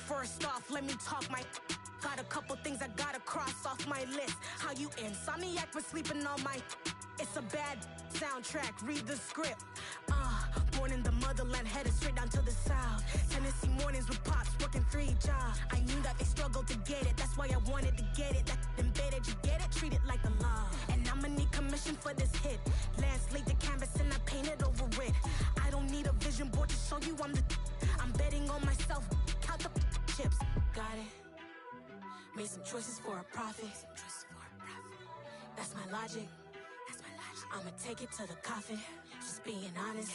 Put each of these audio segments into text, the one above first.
First off, let me talk my. Got a couple things I gotta cross off my list. How you insomniac for sleeping on my. It's a bad soundtrack, read the script. Born in the motherland, headed straight down to the south. Tennessee mornings with pops, working 3 jobs. I knew that they struggled to get it, that's why I wanted to get it. That embedded, you get it, treat it like the law. And I'ma need commission for this hit. Lance laid the canvas and I painted over it. I don't need a vision board to show you I'm betting on myself, count the chips. Got it. Made some choices for a profit. That's my logic. I'ma take it to the coffin, just being honest.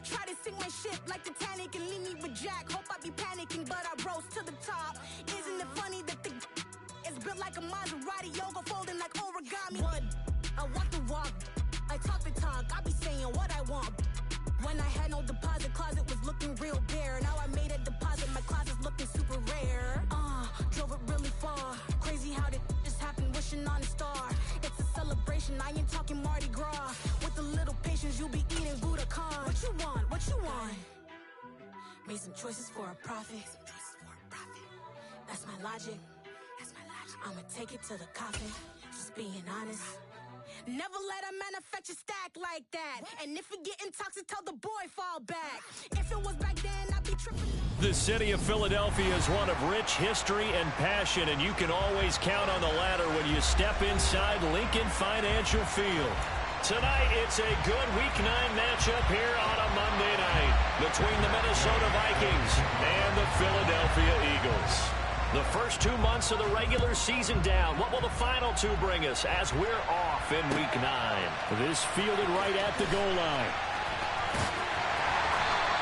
Try to sink my ship like Titanic and leave me with Jack. Hope I be panicking, but I rose to the top. Isn't it funny that the is built like a Maserati, yoga folding like origami? What? I walk the walk, I talk the talk, I be saying what I want. When I had no deposit, closet was looking real bare. Now I made a deposit, my closet's looking super rare. Drove it really far. Crazy how did just happen, wishing on a star. It's a celebration, I ain't talking Mardi Gras. With a little patience, you'll be eating Budokan. What you want? What you want? Made some choices for a profit. That's my logic. I'ma take it to the coffin, just being honest. Never let a manufacture stack like that. And if we getting toxic, tell the boy fall back. If it was back then, I'd be tripping. The city of Philadelphia is one of rich history and passion, and you can always count on the latter when you step inside Lincoln Financial Field. Tonight, it's a good Week 9 matchup here on a Monday night between the Minnesota Vikings and the Philadelphia Eagles. The first 2 months of the regular season down. What will the final 2 bring us as we're off in Week 9? This fielded right at the goal line.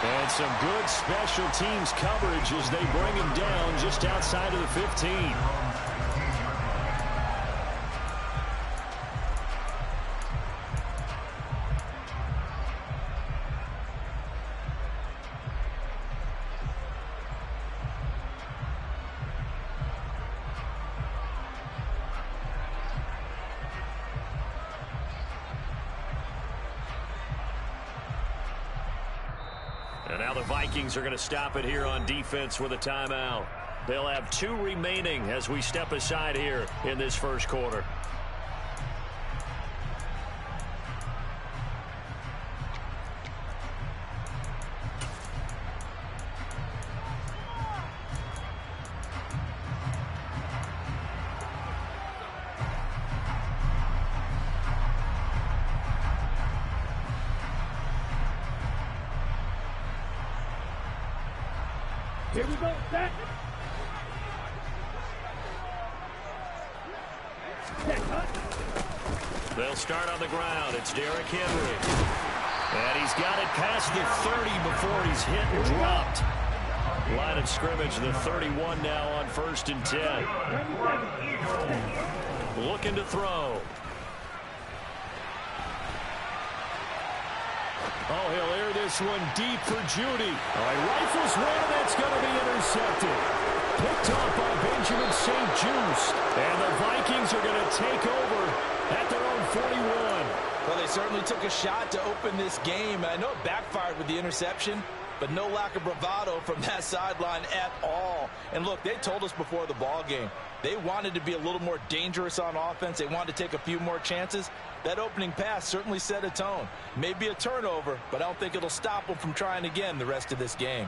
And some good special teams coverage as they bring him down just outside of the 15. And now the Vikings are going to stop it here on defense with a timeout. They'll have 2 remaining as we step aside here in this first quarter. Here we go, set. They'll start on the ground. It's Derrick Henry. And he's got it past the 30 before he's hit and dropped. Line of scrimmage, the 31 now on 1st and 10. Looking to throw. Oh, he'll air this one deep for Judy. All right, rifles one, and that's going to be intercepted. Picked off by Benjamin St-Juste. And the Vikings are going to take over at their own 41. Well, they certainly took a shot to open this game. I know it backfired with the interception, but no lack of bravado from that sideline at all. And look, they told us before the ball game, they wanted to be a little more dangerous on offense. They wanted to take a few more chances. That opening pass certainly set a tone. Maybe a turnover, but I don't think it'll stop them from trying again the rest of this game.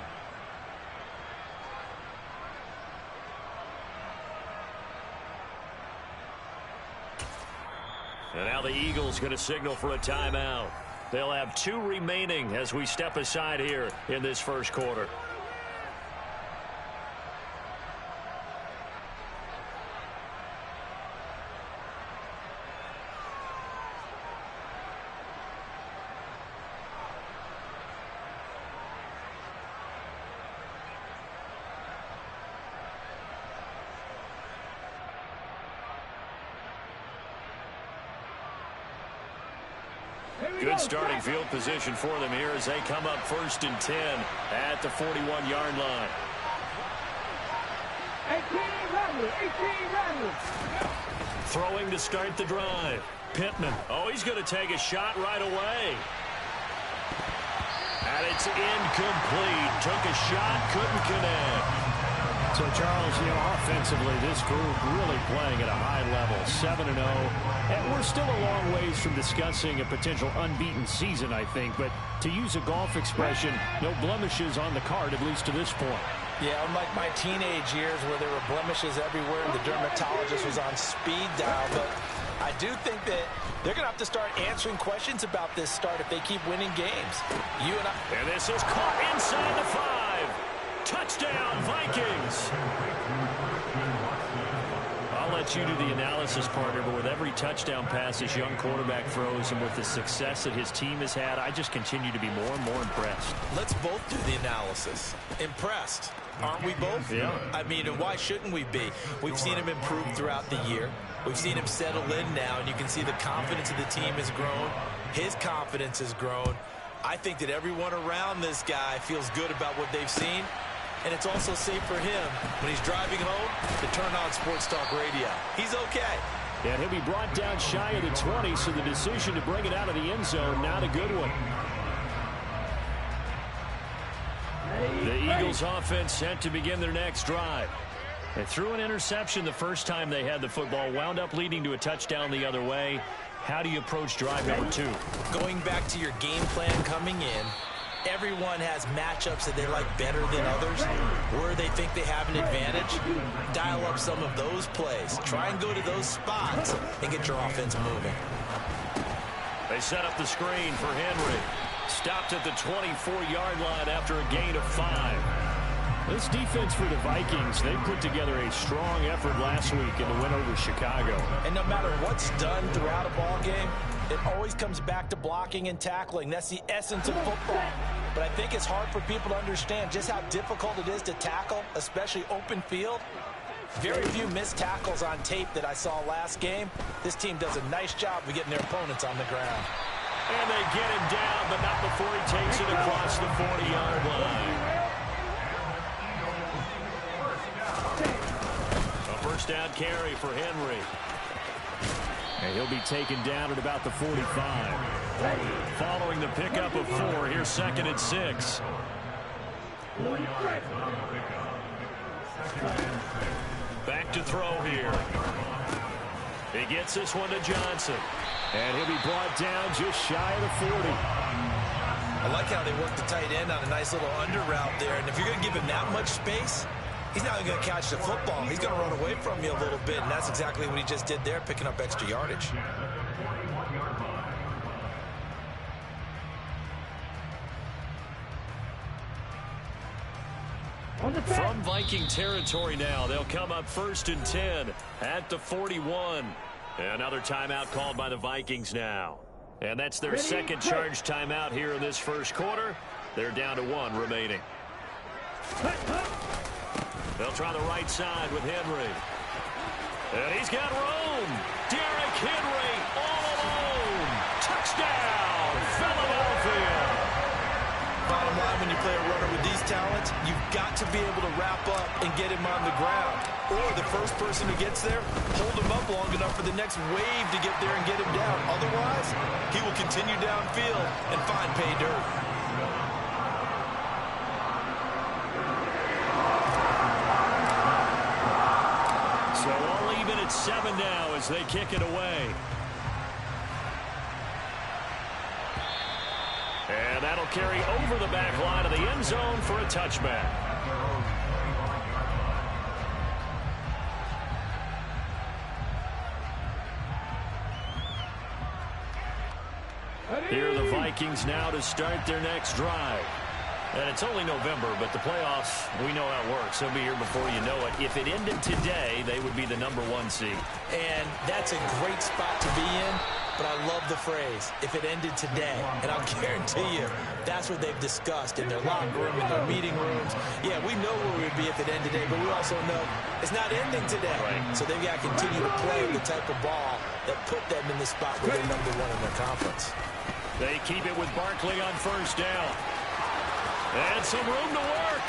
And now the Eagles going to signal for a timeout. They'll have 2 remaining as we step aside here in this first quarter. Good starting field position for them here as they come up 1st and 10 at the 41-yard line. 18 Throwing to start the drive. Pittman. Oh, he's going to take a shot right away. And it's incomplete. Took a shot, couldn't connect. So, Charles, offensively, this group really playing at a high level, 7-0. And we're still a long ways from discussing a potential unbeaten season, I think. But to use a golf expression, no blemishes on the card, at least to this point. Yeah, unlike my teenage years where there were blemishes everywhere and the dermatologist was on speed dial. But I do think that they're going to have to start answering questions about this start if they keep winning games. And this is caught inside the 5. Touchdown, Vikings. I'll let you do the analysis, partner, but with every touchdown pass this young quarterback throws and with the success that his team has had, I just continue to be more and more impressed. Let's both do the analysis. Impressed. Aren't we both? Yeah. I mean, and why shouldn't we be? We've seen him improve throughout the year. We've seen him settle in now, and you can see the confidence of the team has grown. His confidence has grown. I think that everyone around this guy feels good about what they've seen. And it's also safe for him when he's driving home to turn on Sports Talk Radio. He's okay. And he'll be brought down shy of the 20, so the decision to bring it out of the end zone, not a good one. The Eagles offense set to begin their next drive. They threw an interception the first time they had the football, wound up leading to a touchdown the other way. How do you approach drive number 2? Going back to your game plan coming in, everyone has matchups that they like better than others, where they think they have an advantage. Dial up some of those plays. Try and go to those spots and get your offense moving. They set up the screen for Henry. Stopped at the 24-yard line after a gain of 5. This defense for the Vikings, they put together a strong effort last week in the win over Chicago. And no matter what's done throughout a ball game, it always comes back to blocking and tackling. That's the essence of football. But I think it's hard for people to understand just how difficult it is to tackle, especially open field. Very few missed tackles on tape that I saw last game. This team does a nice job of getting their opponents on the ground. And they get him down, but not before he takes it across the 40-yard line. A first down carry for Henry. And he'll be taken down at about the 45. Following the pickup of 4, here's 2nd and 6. Back to throw here. He gets this one to Johnson. And he'll be brought down just shy of the 40. I like how they work the tight end on a nice little under route there. And if you're going to give him that much space, he's not going to catch the football. He's going to run away from you a little bit, and that's exactly what he just did there, picking up extra yardage. From Viking territory now, they'll come up 1st and 10 at the 41. Another timeout called by the Vikings now. And that's their second charge timeout here in this first quarter. They're down to 1 remaining. They'll try the right side with Henry. And he's got room. Derrick Henry all alone. Touchdown, Philadelphia. Bottom line, when you play a runner with these talents, you've got to be able to wrap up and get him on the ground. Or the first person who gets there, hold him up long enough for the next wave to get there and get him down. Otherwise, he will continue downfield and find pay dirt. So all even at 7 now as they kick it away. And that'll carry over the back line of the end zone for a touchback. Here are the Vikings now to start their next drive. And it's only November, but the playoffs, we know how it works. They'll be here before you know it. If it ended today, they would be the #1 seed. And that's a great spot to be in, but I love the phrase, if it ended today. And I'll guarantee you, that's what they've discussed in their locker room, in their meeting rooms. Yeah, we know where we'd be if it ended today, but we also know it's not ending today. Right. So they've got to continue to play the type of ball that put them in the spot where they're #1 in their conference. They keep it with Barkley on first down. And some room to work.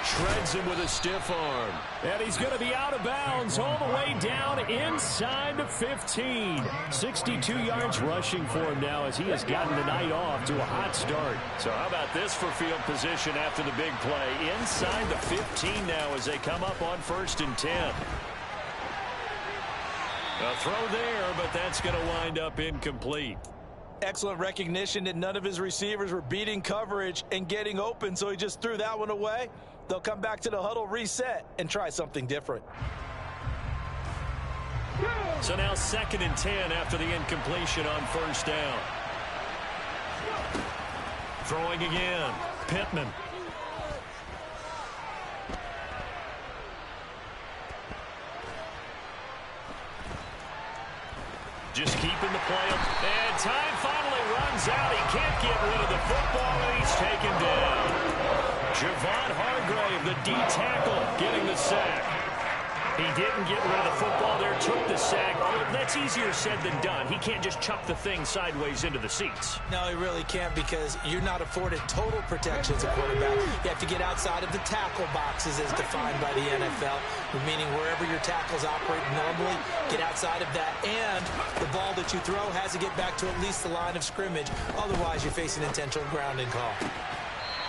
Shreds him with a stiff arm. And he's going to be out of bounds all the way down inside the 15. 62 yards rushing for him now as he has gotten the night off to a hot start. So how about this for field position after the big play? Inside the 15 now as they come up on 1st and 10. A throw there, but that's going to wind up incomplete. Excellent recognition that none of his receivers were beating coverage and getting open, so he just threw that one away. They'll come back to the huddle, reset, and try something different. So now 2nd and 10 after the incompletion on 1st down. Throwing again. Pittman. Just keeping the play up. And time finally runs out. He can't get rid of the football, and he's taken down. Javon Hargrave, the D tackle, getting the sack. He didn't get rid of the football there, took the sack. Oh, that's easier said than done. He can't just chuck the thing sideways into the seats. No, he really can't because you're not afforded total protection as a quarterback. You have to get outside of the tackle boxes as defined by the NFL, meaning wherever your tackles operate normally, get outside of that. And the ball that you throw has to get back to at least the line of scrimmage. Otherwise, you're facing intentional grounding call.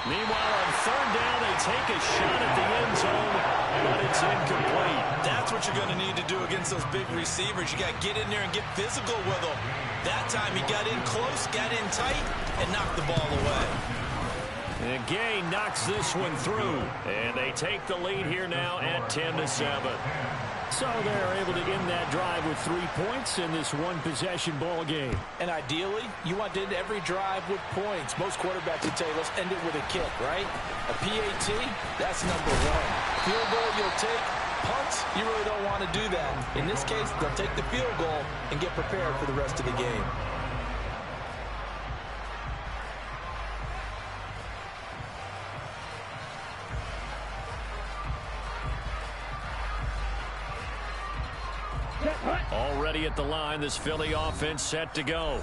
Meanwhile, on 3rd down, they take a shot at the end zone, but it's incomplete. That's what you're going to need to do against those big receivers. You got to get in there and get physical with them. That time he got in close, got in tight, and knocked the ball away. And Gay knocks this one through, and they take the lead here now at 10-7. So they're able to end that drive with 3 points in this one-possession ball game. And ideally, you want to end every drive with points. Most quarterbacks would tell you, let's end it with a kick, right? A PAT, that's number 1. Field goal, you'll take. Punts, you really don't want to do that. In this case, they'll take the field goal and get prepared for the rest of the game. Already at the line, this Philly offense set to go.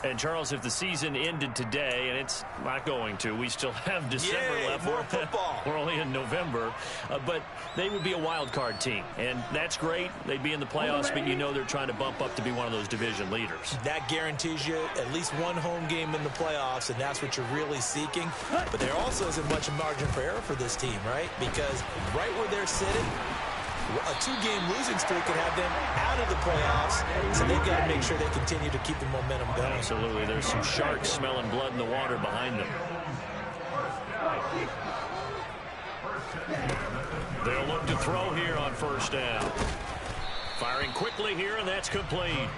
And, Charles, if the season ended today, and it's not going to, we still have December left. More football. We're only in November. But they would be a wild card team, and that's great. They'd be in the playoffs, but you know they're trying to bump up to be one of those division leaders. That guarantees you at least one home game in the playoffs, and that's what you're really seeking. But there also isn't much margin for error for this team, right? Because right where they're sitting, a 2-game losing streak could have them out of the playoffs, so they've got to make sure they continue to keep the momentum going. Absolutely. There's some sharks smelling blood in the water behind them. They'll look to throw here on 1st down. Firing quickly here, and that's complete.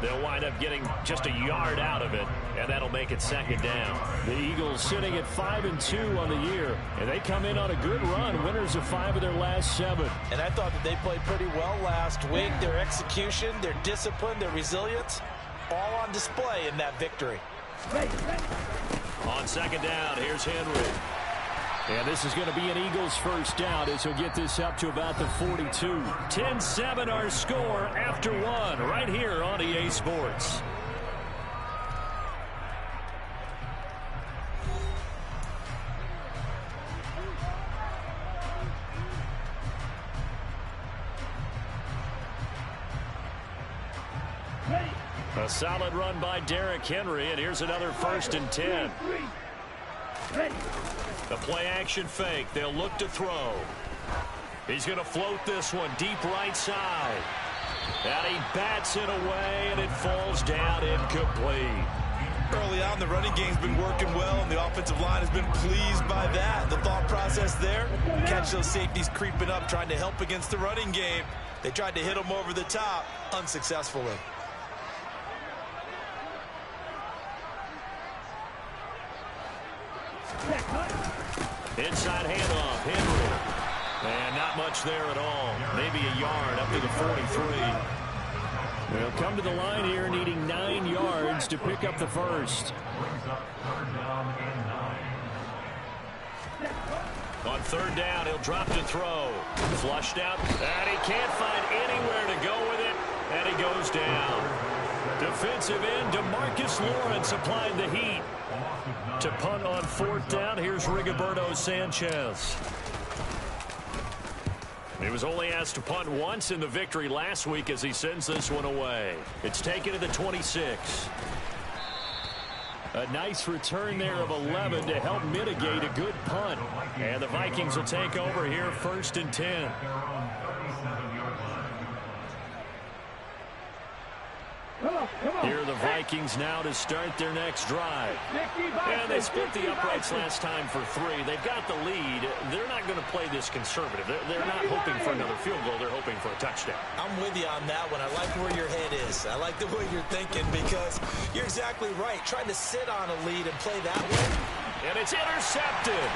They'll wind up getting just a yard out of it, and that'll make it 2nd down. The Eagles sitting at 5-2 on the year, and they come in on a good run, winners of 5 of their last 7. And I thought that they played pretty well last week. Their execution, their discipline, their resilience, all on display in that victory. On 2nd down, here's Henry. And this is going to be an Eagles 1st down as he'll get this up to about the 42. 10-7 our score after 1 right here on EA Sports. A solid run by Derrick Henry, and here's another 1st and 10. The play-action fake. They'll look to throw. He's going to float this one deep right side. And he bats it away, and it falls down incomplete. Early on, the running game's been working well, and the offensive line has been pleased by that. The thought process there, catch those safeties creeping up, trying to help against the running game. They tried to hit them over the top, unsuccessfully. Inside handoff, Henry. And not much there at all. Maybe a yard up to the 43. They'll come to the line here needing 9 yards to pick up the 1st. On 3rd down, he'll drop to throw. Flushed out, and he can't find anywhere to go with it, and he goes down. Defensive end DeMarcus Lawrence applying the heat. To punt on 4th down, here's Rigoberto Sanchez. He was only asked to punt once in the victory last week as he sends this one away. It's taken to the 26. A nice return there of 11 to help mitigate a good punt. And the Vikings will take over here 1st and 10. Here are the Vikings now to start their next drive. And they split the uprights last time for 3. They've got the lead. They're not going to play this conservative. They're not hoping for another field goal. They're hoping for a touchdown. I'm with you on that one. I like where your head is. I like the way you're thinking because you're exactly right. Trying to sit on a lead and play that way. And it's intercepted.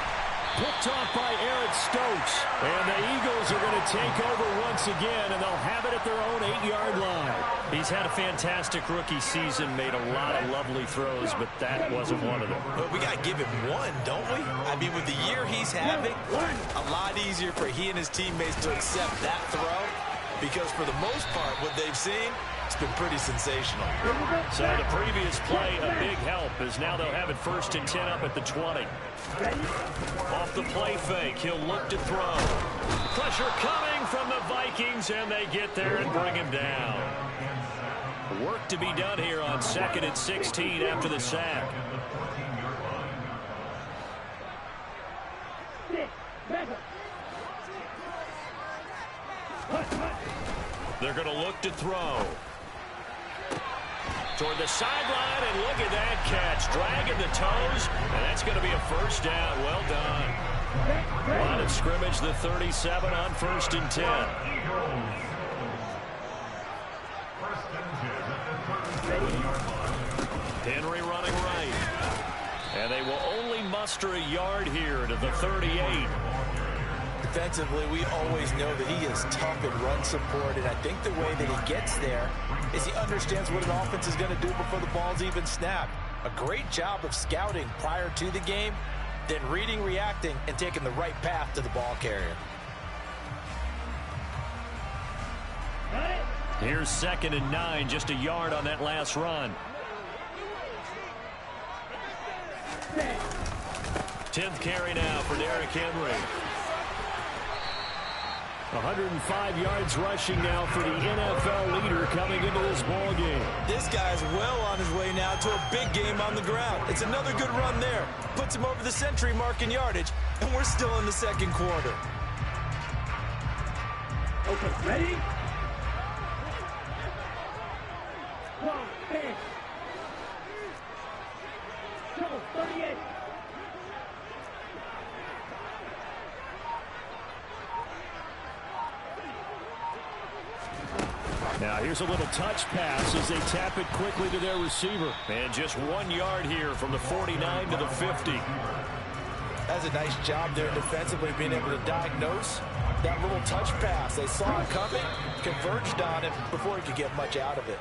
Picked off by Eric Stokes. And the Eagles are going to take over once again, and they'll have it at their own 8-yard line. He's had a fantastic rookie season, made a lot of lovely throws, but that wasn't one of them. But we got to give him one, don't we? I mean, with the year he's having, a lot easier for he and his teammates to accept that throw because for the most part, what they've seen, it's been pretty sensational. So the previous play, a big help, as now they'll have it 1st and 10 up at the 20. Off the play fake, he'll look to throw. Pressure coming from the Vikings, and they get there and bring him down. Work to be done here on 2nd and 16 after the sack. They're going to look to throw. Toward the sideline, and look at that catch. Dragging the toes, and that's going to be a 1st down. Well done. Line of scrimmage, the 37 on 1st and 10. Henry running right. And they will only muster a yard here to the 38. Defensively, we always know that he is tough in run support, and I think the way that he gets there is he understands what an offense is going to do before the ball's even snapped. A great job of scouting prior to the game, then reading, reacting, and taking the right path to the ball carrier. Here's 2nd and 9, just a yard on that last run. 10th carry now for Derrick Henry. 105 yards rushing now for the NFL leader coming into this ball game. This guy's well on his way now to a big game on the ground. It's another good run there. Puts him over the century mark in yardage, and we're still in the 2nd quarter. Okay, ready? Go, 38. Now here's a little touch pass as they tap it quickly to their receiver. And just 1 yard here from the 49 to the 50. That's a nice job there defensively, being able to diagnose that little touch pass. They saw it coming, converged on it before he could get much out of it.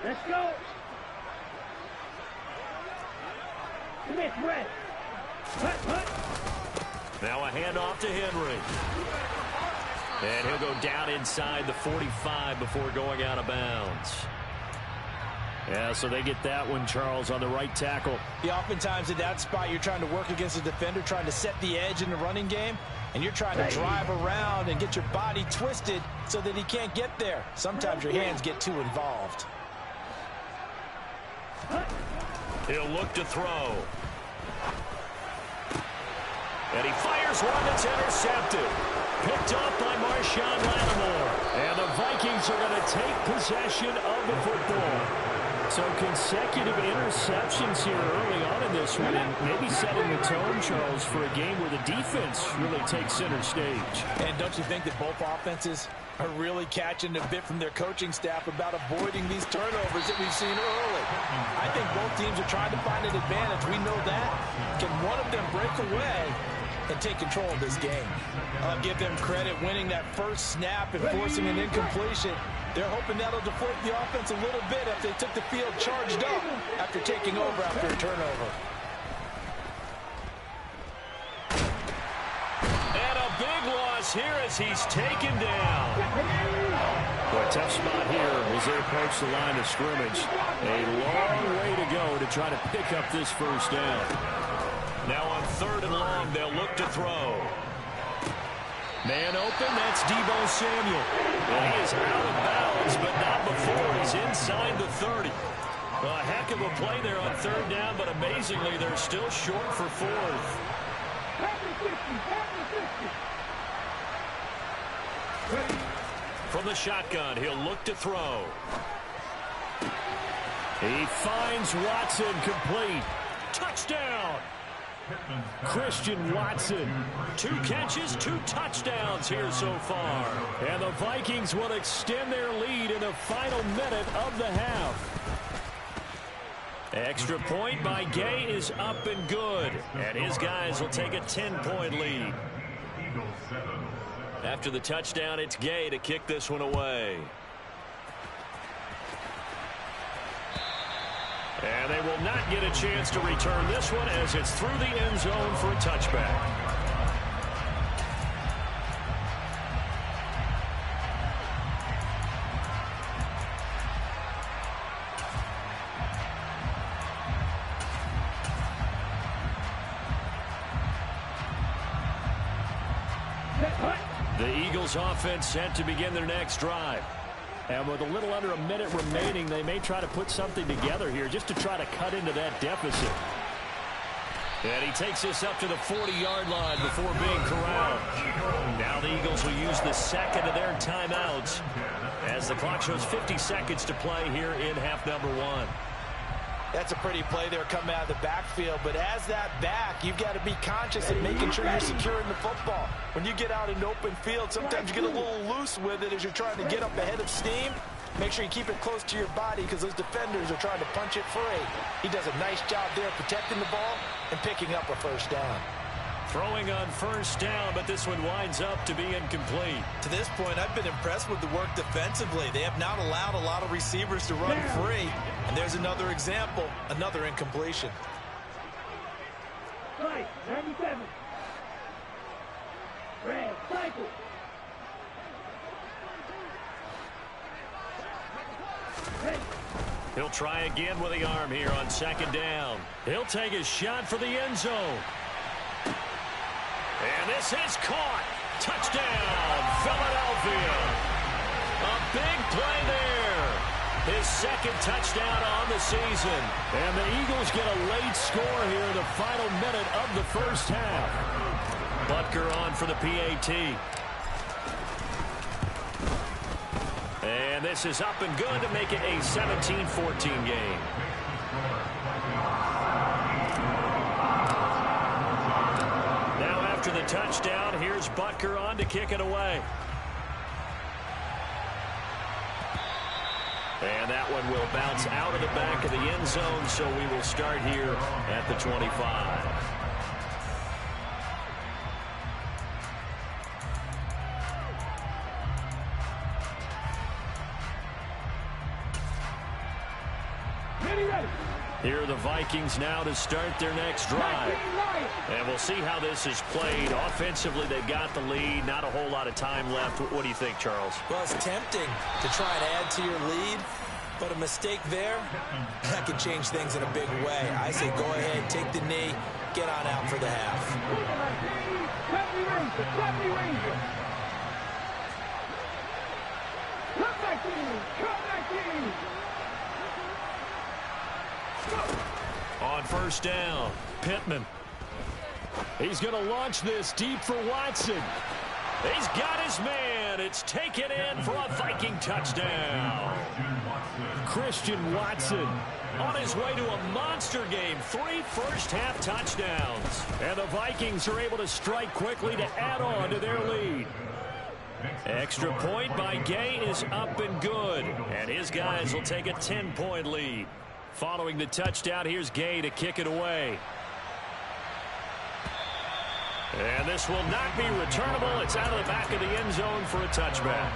Let's go. Smith, red. Now a handoff to Henry. And he'll go down inside the 45 before going out of bounds. Yeah, so they get that one, Charles, on the right tackle. Yeah, oftentimes in that spot, you're trying to work against a defender, trying to set the edge in the running game, and you're trying to drive around and get your body twisted so that he can't get there. Sometimes your hands get too involved. He'll look to throw. And he fires one that's intercepted. Picked up by Marshawn Lattimore. And the Vikings are going to take possession of the football. So consecutive interceptions here early on in this one, and maybe setting the tone, Charles, for a game where the defense really takes center stage. And don't you think that both offenses are really catching a bit from their coaching staff about avoiding these turnovers that we've seen early? I think both teams are trying to find an advantage. We know that. Can one of them break away and take control of this game? I'll give them credit winning that first snap and forcing an incompletion. They're hoping that'll deflate the offense a little bit if they took the field charged up after taking over after a turnover. is here as he's taken down. Boy, tough spot here as they approach the line of scrimmage. A long way to go to try to pick up this first down. Now on 3rd and long, they'll look to throw. Man open, that's Deebo Samuel. And he is out of bounds, but not before he's inside the 30. A heck of a play there on 3rd down, but amazingly, they're still short for 4th. From the shotgun, he'll look to throw. He finds Watson complete. Touchdown! Christian Watson. 2 catches, 2 touchdowns here so far. And the Vikings will extend their lead in the final minute of the half. Extra point by Gay is up and good. And his guys will take a 10-point lead. After the touchdown, it's Gay to kick this one away. And they will not get a chance to return this one as it's through the end zone for a touchback. The Eagles offense set to begin their next drive. And with a little under a minute remaining, they may try to put something together here just to try to cut into that deficit. And he takes this up to the 40-yard line before being corralled. Now the Eagles will use the second of their timeouts as the clock shows 50 seconds to play here in half number 1. That's a pretty play there coming out of the backfield, but as that back, you've got to be conscious of making sure you're securing the football. When you get out in open field, sometimes you get a little loose with it as you're trying to get up ahead of steam. Make sure you keep it close to your body because those defenders are trying to punch it free. He does a nice job there protecting the ball and picking up a first down. Throwing on first down, but this one winds up to be incomplete. To this point, I've been impressed with the work defensively. They have not allowed a lot of receivers to run free. And there's another example, another incompletion. Right, 97. Red, cycle. He'll try again with the arm here on 2nd down. He'll take a shot for the end zone. And this is caught. Touchdown, Philadelphia. A big play there. His 2nd touchdown on the season. And the Eagles get a late score here in the final minute of the first half. Butker on for the PAT. And this is up and good to make it a 17-14 game. After the touchdown, here's Butker on to kick it away. And that one will bounce out of the back of the end zone, so we will start here at the 25. Here are the Vikings now to start their next drive. And we'll see how this is played. Offensively, they've got the lead. Not a whole lot of time left. What do you think, Charles? Well, it's tempting to try and add to your lead, but a mistake there, that could change things in a big way. I say go ahead, take the knee, get on out for the half. On first down, Pittman. He's going to launch this deep for Watson. He's got his man. It's taken in for a Viking touchdown. Christian Watson on his way to a monster game. 3 first-half touchdowns. And the Vikings are able to strike quickly to add on to their lead. Extra point by Gay is up and good. And his guys will take a 10-point lead. Following the touchdown, here's Gay to kick it away. And this will not be returnable. It's out of the back of the end zone for a touchback.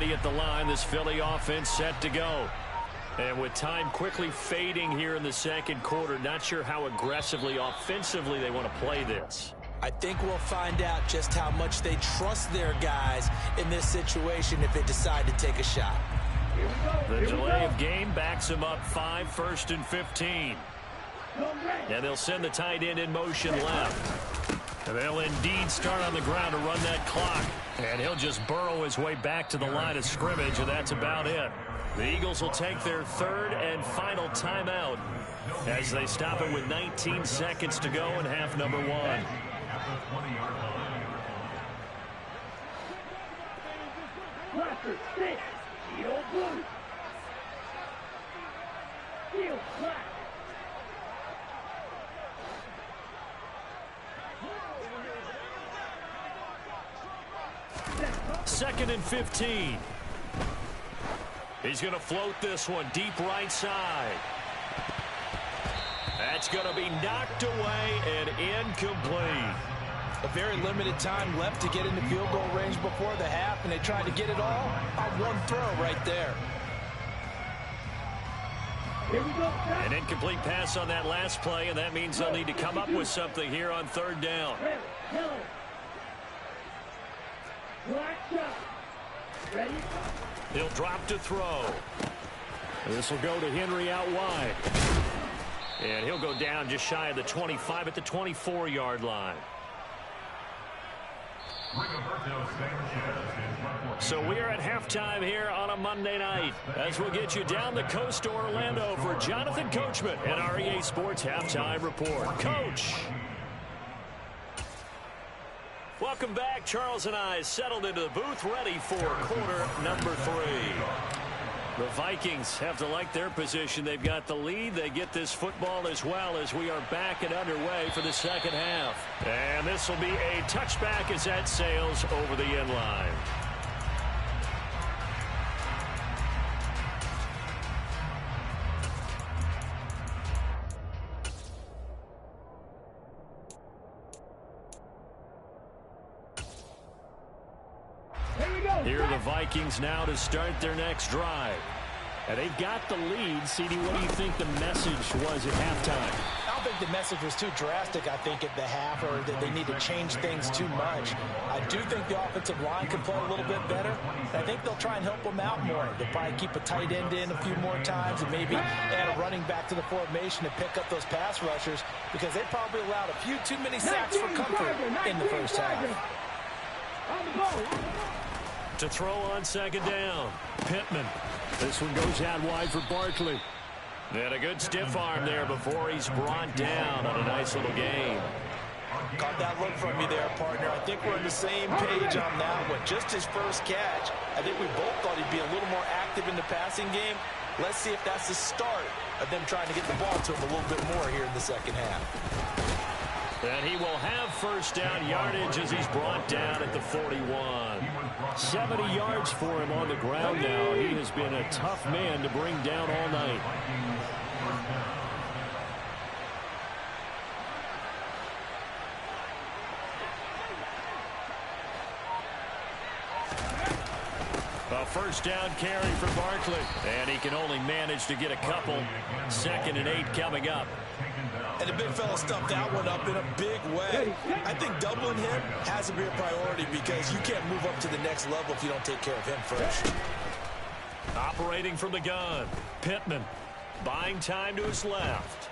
ready at the line. This Philly offense set to go. And with time quickly fading here in the second quarter, not sure how aggressively, offensively they want to play this. I think we'll find out just how much they trust their guys in this situation if they decide to take a shot. The delay of game backs them up 5, 1st and 15. And they'll send the tight end in motion left. And they'll indeed start on the ground to run that clock. And he'll just burrow his way back to the line of scrimmage, and that's about it. The Eagles will take their third and final timeout as they stop it with 19 seconds to go in half number 1. Blaster, stick, shield blue. Shield black. Second and 15. He's going to float this one deep right side. That's going to be knocked away and incomplete. A very limited time left to get into field goal range before the half, and they tried to get it all on one throw right there. Here we go. An incomplete pass on that last play, and that means they'll need to come up with something here on third down. Ready, yellow. Black shot. Ready? He'll drop to throw. This will go to Henry out wide. And he'll go down just shy of the 25 at the 24-yard line. So we are at halftime here on a Monday night as we'll get you down the coast to Orlando for Jonathan Coachman and our EA Sports Halftime Report. Coach. Welcome back. Charles and I settled into the booth ready for quarter number 3. The Vikings have to like their position. They've got the lead. They get this football as well as we are back and underway for the second half. And this will be a touchback as that sails over the end line. Here are the Vikings now to start their next drive. And they've got the lead. CD, what do you think the message was at halftime? I don't think the message was too drastic, I think, at the half, or that they need to change things too much. I do think the offensive line can play a little bit better. I think they'll try and help them out more. They'll probably keep a tight end in a few more times and maybe add a running back to the formation to pick up those pass rushers because they probably allowed a few too many sacks for comfort in the first half. On the ball. To throw on second down. Pittman. This one goes out wide for Barkley. And a good stiff arm there before he's brought down on a nice little gain. Caught that look from you there, partner. I think we're on the same page on that one. Just his first catch. I think we both thought he'd be a little more active in the passing game. Let's see if that's the start of them trying to get the ball to him a little bit more here in the second half. And he will have first down yardage as he's brought down at the 41. 70 yards for him on the ground now. He has been a tough man to bring down all night. A first down carry for Barkley. And he can only manage to get a couple. 2nd and 8 coming up. And the big fella stuffed that one up in a big way. I think doubling him has to be a priority because you can't move up to the next level if you don't take care of him first. Operating from the gun. Pittman buying time to his left.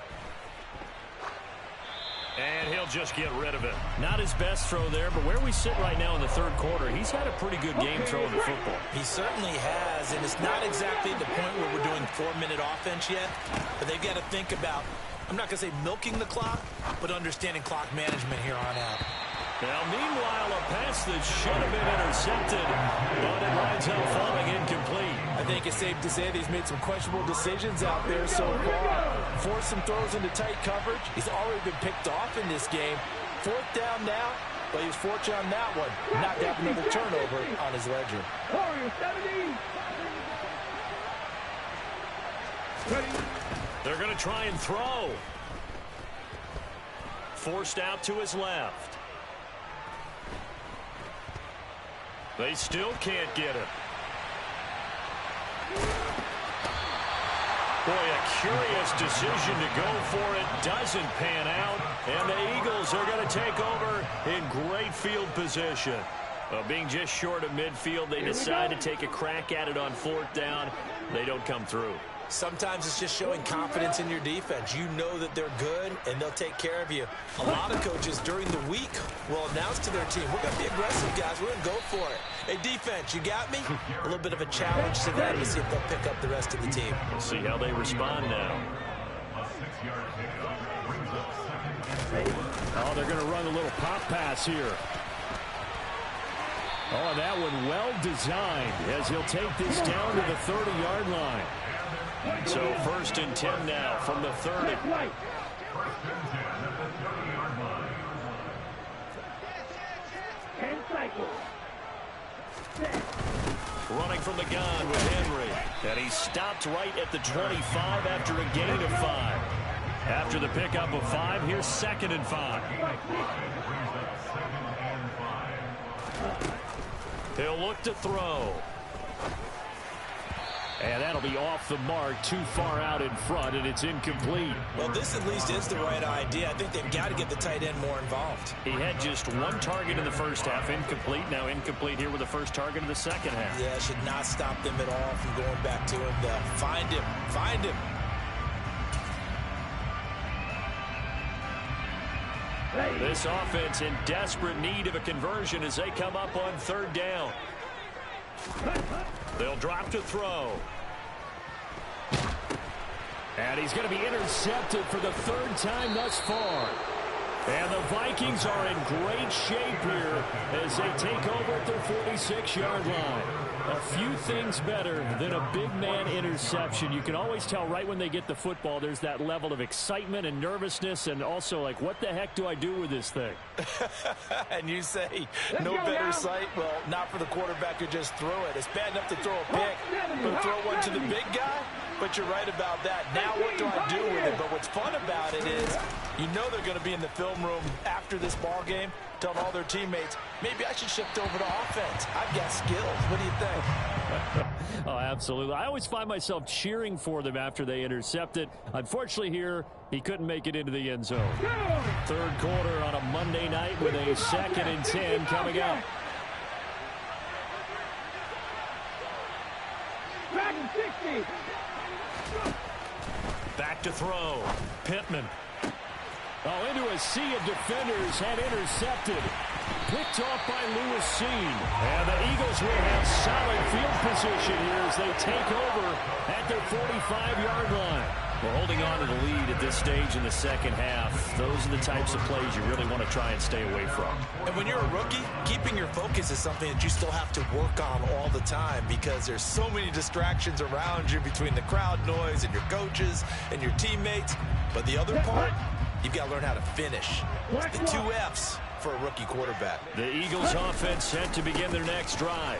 And he'll just get rid of it. Not his best throw there, but where we sit right now in the third quarter, he's had a pretty good game throwing the football. He certainly has, and it's not exactly the point where we're doing 4-minute offense yet, but they've got to think about, I'm not going to say milking the clock, but understanding clock management here on out. Now, meanwhile, a pass that should have been intercepted, but it winds up falling incomplete. I think it's safe to say that he's made some questionable decisions out there so far. Forced some throws into tight coverage. He's already been picked off in this game. 4th down now, but he was fortunate on that one, not to have another turnover on his ledger. Warriors 17. Ready. They're going to try and throw. Forced out to his left. They still can't get it. Boy, a curious decision to go for it. Doesn't pan out. And the Eagles are going to take over in great field position. Being just short of midfield, they decide to take a crack at it on 4th down. They don't come through. Sometimes it's just showing confidence in your defense. You know that they're good, and they'll take care of you. A lot of coaches during the week will announce to their team, we're going to be aggressive, guys. We're going to go for it. Hey, defense, you got me? A little bit of a challenge to them to see if they'll pick up the rest of the team. We'll see how they respond now. Oh, they're going to run a little pop pass here. Oh, that one well designed as he'll take this down to the 30-yard line. So 1st and 10 now from the 30. Running from the gun with Henry. And he stopped right at the 25 after a gain of 5. After the pickup of 5, here's 2nd and 5. He'll look to throw. And that'll be off the mark, too far out in front, and it's incomplete. Well, this at least is the right idea. I think they've got to get the tight end more involved. He had just 1 target in the first half, incomplete. Now incomplete here with the first target in the second half. Yeah, should not stop them at all from going back to him. Find him. Find him. This offense in desperate need of a conversion as they come up on 3rd down. They'll drop to throw. And he's going to be intercepted for the 3rd time thus far. And the Vikings are in great shape here as they take over at their 46-yard line. A few things better than a big man interception. You can always tell right when they get the football, there's that level of excitement and nervousness and also like, what the heck do I do with this thing? And you say, no better sight? Well, not for the quarterback who just threw it. It's bad enough to throw a pick, but throw one to the big guy? But you're right about that. Now what do I do with it? But what's fun about it is you know they're going to be in the film room after this ball game telling all their teammates, maybe I should shift over to offense. I've got skills. What do you think? Oh, absolutely. I always find myself cheering for them after they intercept it. Unfortunately here, he couldn't make it into the end zone. 3rd quarter on a Monday night with a 2nd and 10 coming up. Back to throw. Pittman. Oh, into a sea of defenders, had intercepted. Picked off by Lewis Cine. And the Eagles will have solid field position here as they take over at their 45-yard line. We're holding on to the lead at this stage in the second half. Those are the types of plays you really want to try and stay away from. And when you're a rookie, keeping your focus is something that you still have to work on all the time because there's so many distractions around you between the crowd noise and your coaches and your teammates. But the other part, you've got to learn how to finish. It's the 2 F's for a rookie quarterback. The Eagles offense set to begin their next drive.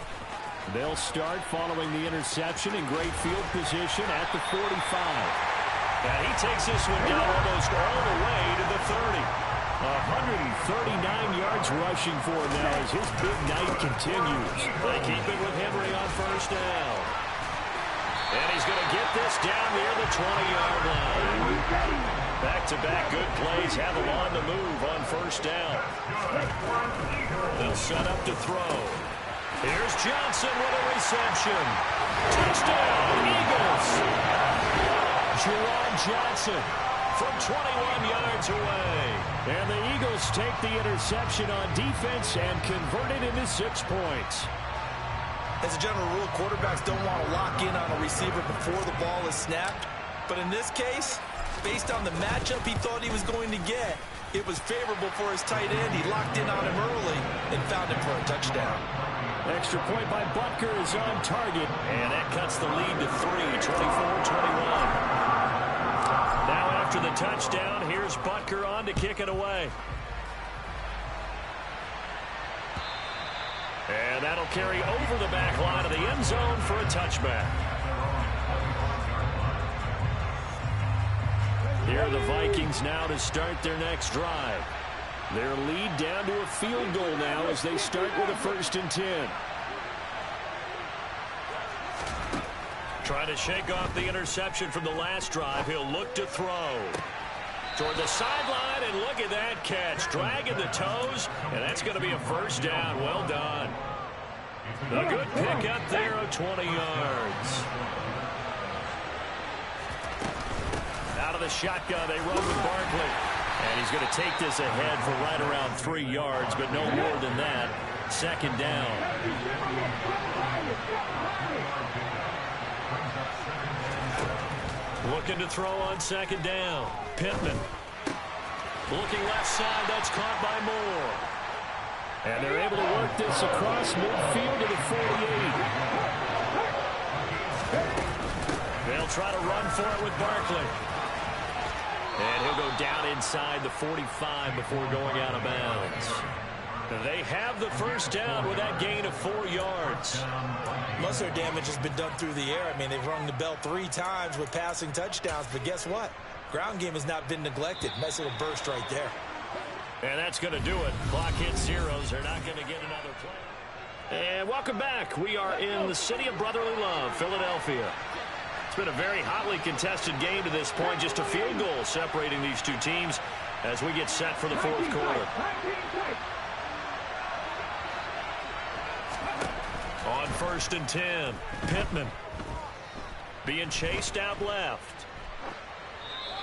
They'll start following the interception in great field position at the 45. And he takes this one down almost all the way to the 30. 139 yards rushing for him now as his big night continues. They keep it with Henry on 1st down. And he's going to get this down near the 20-yard line. Back-to-back good plays have him on the move on 1st down. They'll set up to throw. Here's Johnson with a reception. Touchdown, Eagles! Jerron Johnson from 21 yards away. And the Eagles take the interception on defense and convert it into 6 points. As a general rule, quarterbacks don't want to lock in on a receiver before the ball is snapped. But in this case, based on the matchup he thought he was going to get, it was favorable for his tight end. He locked in on him early and found him for a touchdown. Extra point by Butker is on target. And that cuts the lead to 3, 24-21. Now after the touchdown, here's Butker on to kick it away. And that'll carry over the back line of the end zone for a touchback. Here are the Vikings now to start their next drive. Their lead down to a field goal now as they start with a 1st and 10. Trying to shake off the interception from the last drive. He'll look to throw. Toward the sideline, and look at that catch. Dragging the toes, and that's going to be a first down. Well done. A good pick up there of 20 yards. Out of the shotgun, they run with Barkley. And he's going to take this ahead for right around 3 yards, but no more than that. Second down. Looking to throw on second down. Pittman. Looking left side. That's caught by Moore. And they're able to work this across midfield to the 48. They'll try to run for it with Barkley. And he'll go down inside the 45 before going out of bounds. They have the first down with that gain of 4 yards. Most of their damage has been done through the air. I mean, they've rung the bell 3 times with passing touchdowns, but guess what? Ground game has not been neglected. Nice little burst right there. And that's going to do it. Clock hits zeros. They're not going to get another play. And welcome back. We are in the city of brotherly love, Philadelphia. It's been a very hotly contested game to this point. Just a field goal separating these two teams as we get set for the fourth quarter. On 1st and 10, Pittman being chased out left.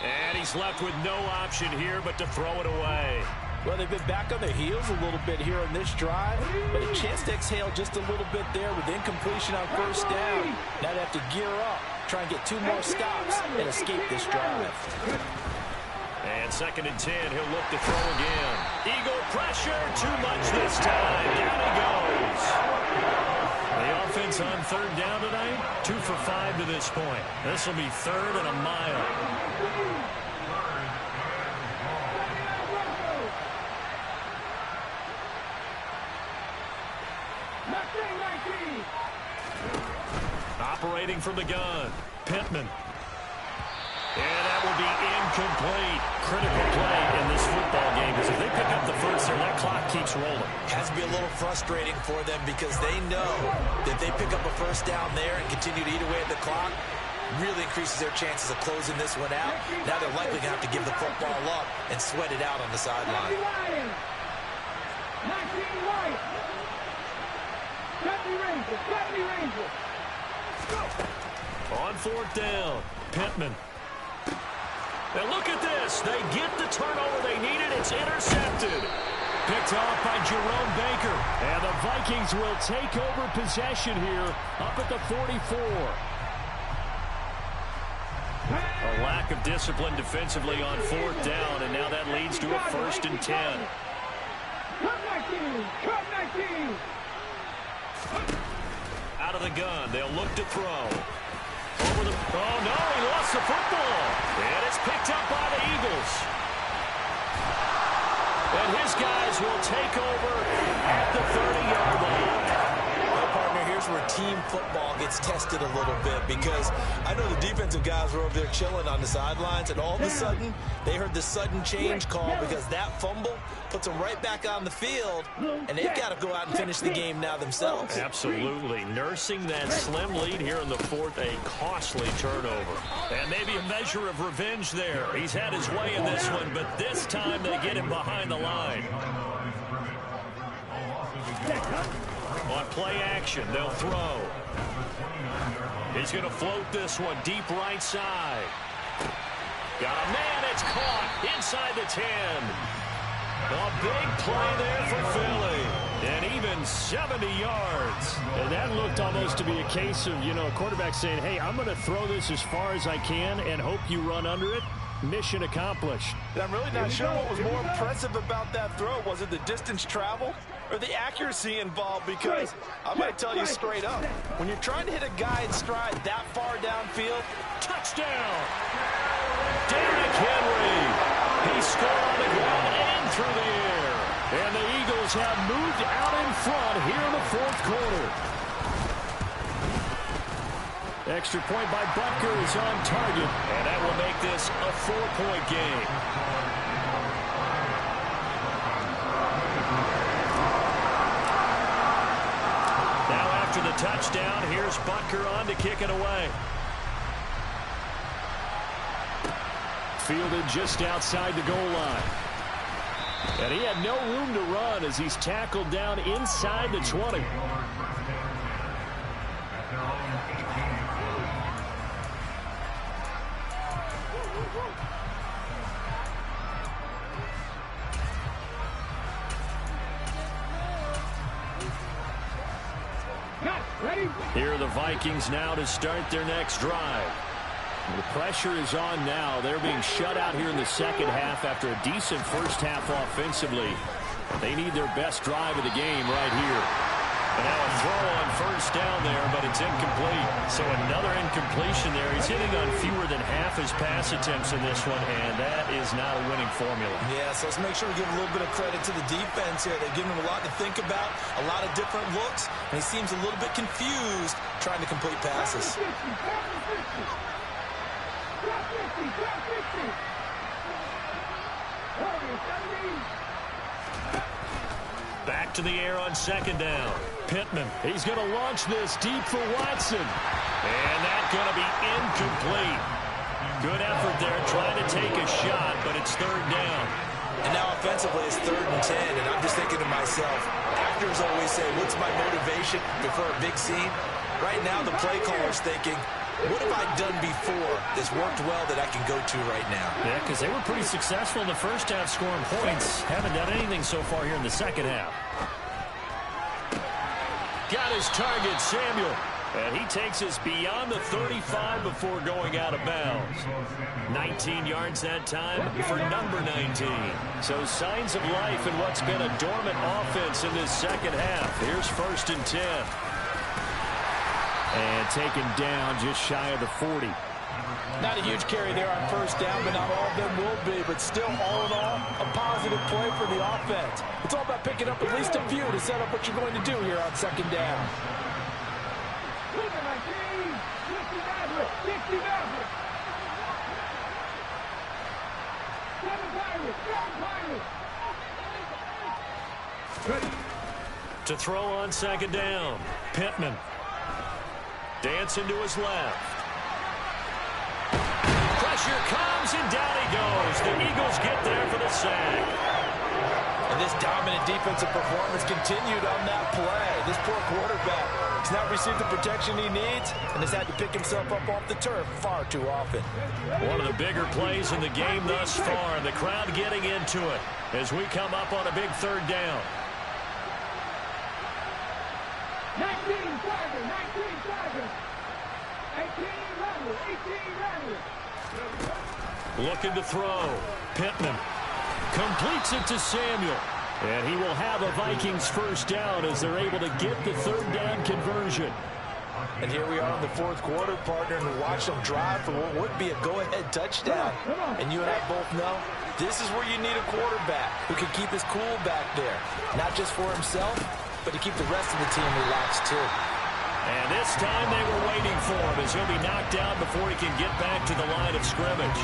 And he's left with no option here but to throw it away. Well, they've been back on their heels a little bit here on this drive, but a chance to exhale just a little bit there with incompletion on first down. Now they have to gear up, try and get 2 more stops and escape this drive. And 2nd and 10, he'll look to throw again. Eagle pressure, too much this time. Down he goes. The offense on 3rd down tonight, 2 for 5 to this point. This will be 3rd and a mile. Operating from the gun, Pittman. And that will be incomplete. Critical play in this football game because if they pick up the first there, that clock keeps rolling. Has to be a little frustrating for them because they know that if they pick up a first down there and continue to eat away at the clock, really increases their chances of closing this one out. Now they're likely going to have to give the football up and sweat it out on the sideline. On 4th down, Pittman. And look at this. They get the turnover they needed. It's intercepted. Picked off by Jerome Baker. And the Vikings will take over possession here up at the 44. A lack of discipline defensively on 4th down, and now that leads to a 1st and 10. Out of the gun, they'll look to throw. Over the, oh no, he lost the football. And it's picked up by the Eagles. And his guys will take over at the 30-yard line. Well, partner, here's where team football gets tested a little bit because I know the defensive guys were over there chilling on the sidelines, and all of a sudden, they heard the sudden change call because that fumble puts them right back on the field, and they've got to go out and finish the game now themselves. Absolutely. Nursing that slim lead here in the 4th, a costly turnover. And maybe a measure of revenge there. He's had his way in this one, but this time they get him behind the line. On play action, they'll throw. He's going to float this one deep right side. Got a man, it's caught inside the 10. A big play there for Philly. And even 70 yards. And that looked almost to be a case of, a quarterback saying, hey, I'm going to throw this as far as I can and hope you run under it. Mission accomplished. I'm really not sure what was more impressive about that throw. Was it the distance travel or the accuracy involved? Because I'm going to tell you straight up, when you're trying to hit a guy in stride that far downfield, touchdown! Derrick Henry. He scored on the ground and through the air. And the Eagles have moved out in front here in the 4th quarter. Extra point by Butker is on target, and that will make this a 4-point game. Now after the touchdown, here's Butker on to kick it away. fielded just outside the goal line. And he had no room to run as he's tackled down inside the 20. Here are the Vikings now to start their next drive. The pressure is on now. They're being shut out here in the second half after a decent first half offensively. They need their best drive of the game right here. And now a throw on first down there, but it's incomplete. So another incompletion there. He's hitting on fewer than half his pass attempts in this one, and that is not a winning formula. Yeah, so let's make sure we give a little bit of credit to the defense here. They've given him a lot to think about, a lot of different looks, and he seems a little bit confused trying to complete passes. Back to the air on second down. Pittman, he's going to launch this deep for Watson. And that's going to be incomplete. Good effort there trying to take a shot, but it's third down. And now offensively it's 3rd and 10, and I'm just thinking to myself, actors always say, what's my motivation before a big scene? Right now the play caller's thinking, what have I done before that's worked well that I can go to right now? Yeah, because they were pretty successful in the first half scoring points. Haven't done anything so far here in the second half. Got his target, Samuel. And he takes us beyond the 35 before going out of bounds. 19 yards that time for number 19. So signs of life in what's been a dormant offense in this second half. Here's 1st and 10. And taken down just shy of the 40. Not a huge carry there on first down, but not all of them will be. But still, all in all, a positive play for the offense. It's all about picking up at least a few to set up what you're going to do here on second down. To throw on second down, Pittman. Dancing to his left. Pressure comes, and down he goes. The Eagles get there for the sack. And this dominant defensive performance continued on that play. This poor quarterback has not received the protection he needs and has had to pick himself up off the turf far too often. One of the bigger plays in the game thus far, and the crowd getting into it as we come up on a big third down. 19 Tiger, 19 Tiger. 18 Rebel, 18 Rebel. Looking to throw. Pittman completes it to Samuel. And he will have a Vikings first down as they're able to get the third down conversion. And here we are in the 4th quarter, partner, and watch them drive for what would be a go-ahead touchdown. And you and I both know this is where you need a quarterback who can keep his cool back there. Not just for himself, but to keep the rest of the team relaxed too. And this time they were waiting for him as he'll be knocked down before he can get back to the line of scrimmage.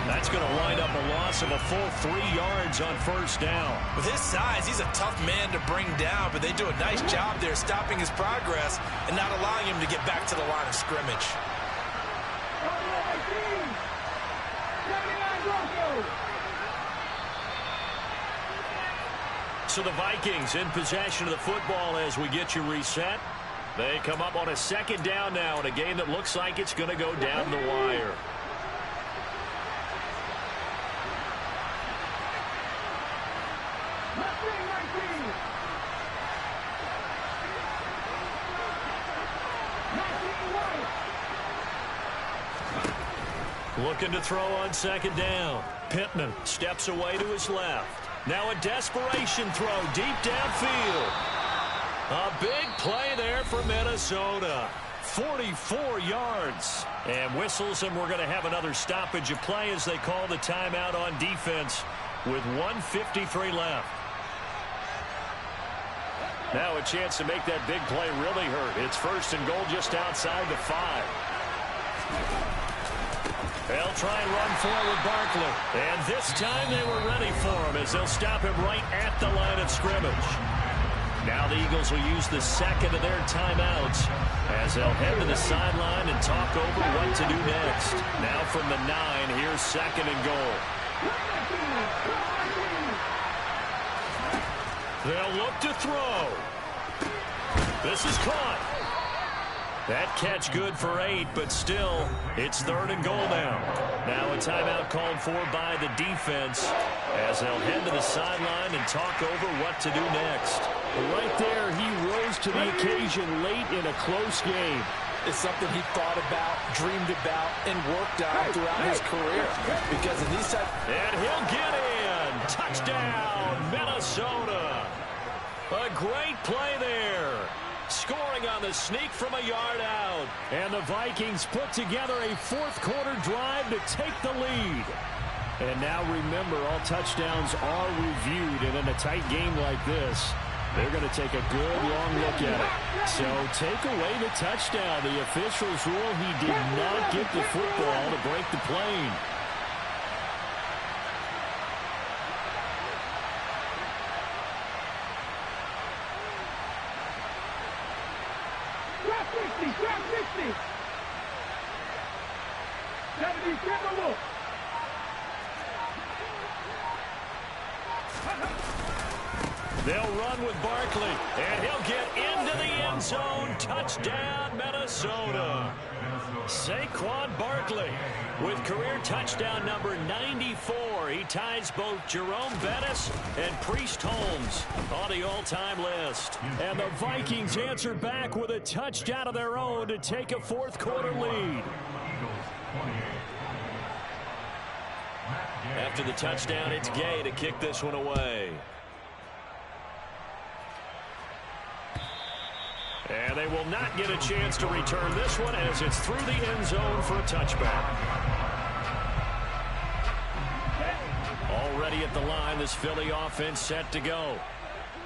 That's going to wind up a loss of a full 3 yards on first down. With his size, he's a tough man to bring down, but they do a nice job there stopping his progress and not allowing him to get back to the line of scrimmage. So the Vikings in possession of the football as we get you reset. They come up on a second down now in a game that looks like it's going to go down the wire. Looking to throw on second down. Pittman steps away to his left. Now a desperation throw deep downfield. A big play there for Minnesota. 44 yards. And whistles, and we're going to have another stoppage of play as they call the timeout on defense with 1:53 left. Now a chance to make that big play really hurt. It's 1st and goal just outside the 5. They'll try and run forward Barkley. And this time they were ready for him as they'll stop him right at the line of scrimmage. Now the Eagles will use the second of their timeouts as they'll head to the sideline and talk over what to do next. Now from the 9, here's second and goal. They'll look to throw. This is caught. That catch good for 8, but still, it's third and goal now. Now a timeout called for by the defense as they'll head to the sideline and talk over what to do next. Right there, he rose to the occasion late in a close game. It's something he thought about, dreamed about, and worked on throughout his career. Because in these types... And he'll get in. Touchdown, Minnesota. A great play there. Scoring on the sneak from a yard out. And the Vikings put together a fourth-quarter drive to take the lead. And now remember, all touchdowns are reviewed. And in a tight game like this, they're going to take a good long look at it. So take away the touchdown. The officials rule he did not get the football to break the plane. Drop 60, drop 60. 77 Wolf. They'll run with Barkley, and he'll get into the end zone. Touchdown, Minnesota. Saquon Barkley with career touchdown number 94. He ties both Jerome Bettis and Priest Holmes on the all-time list. And the Vikings answer back with a touchdown of their own to take a fourth-quarter lead. After the touchdown, it's Gay to kick this one away. And they will not get a chance to return this one as it's through the end zone for a touchback. Already at the line, this Philly offense set to go.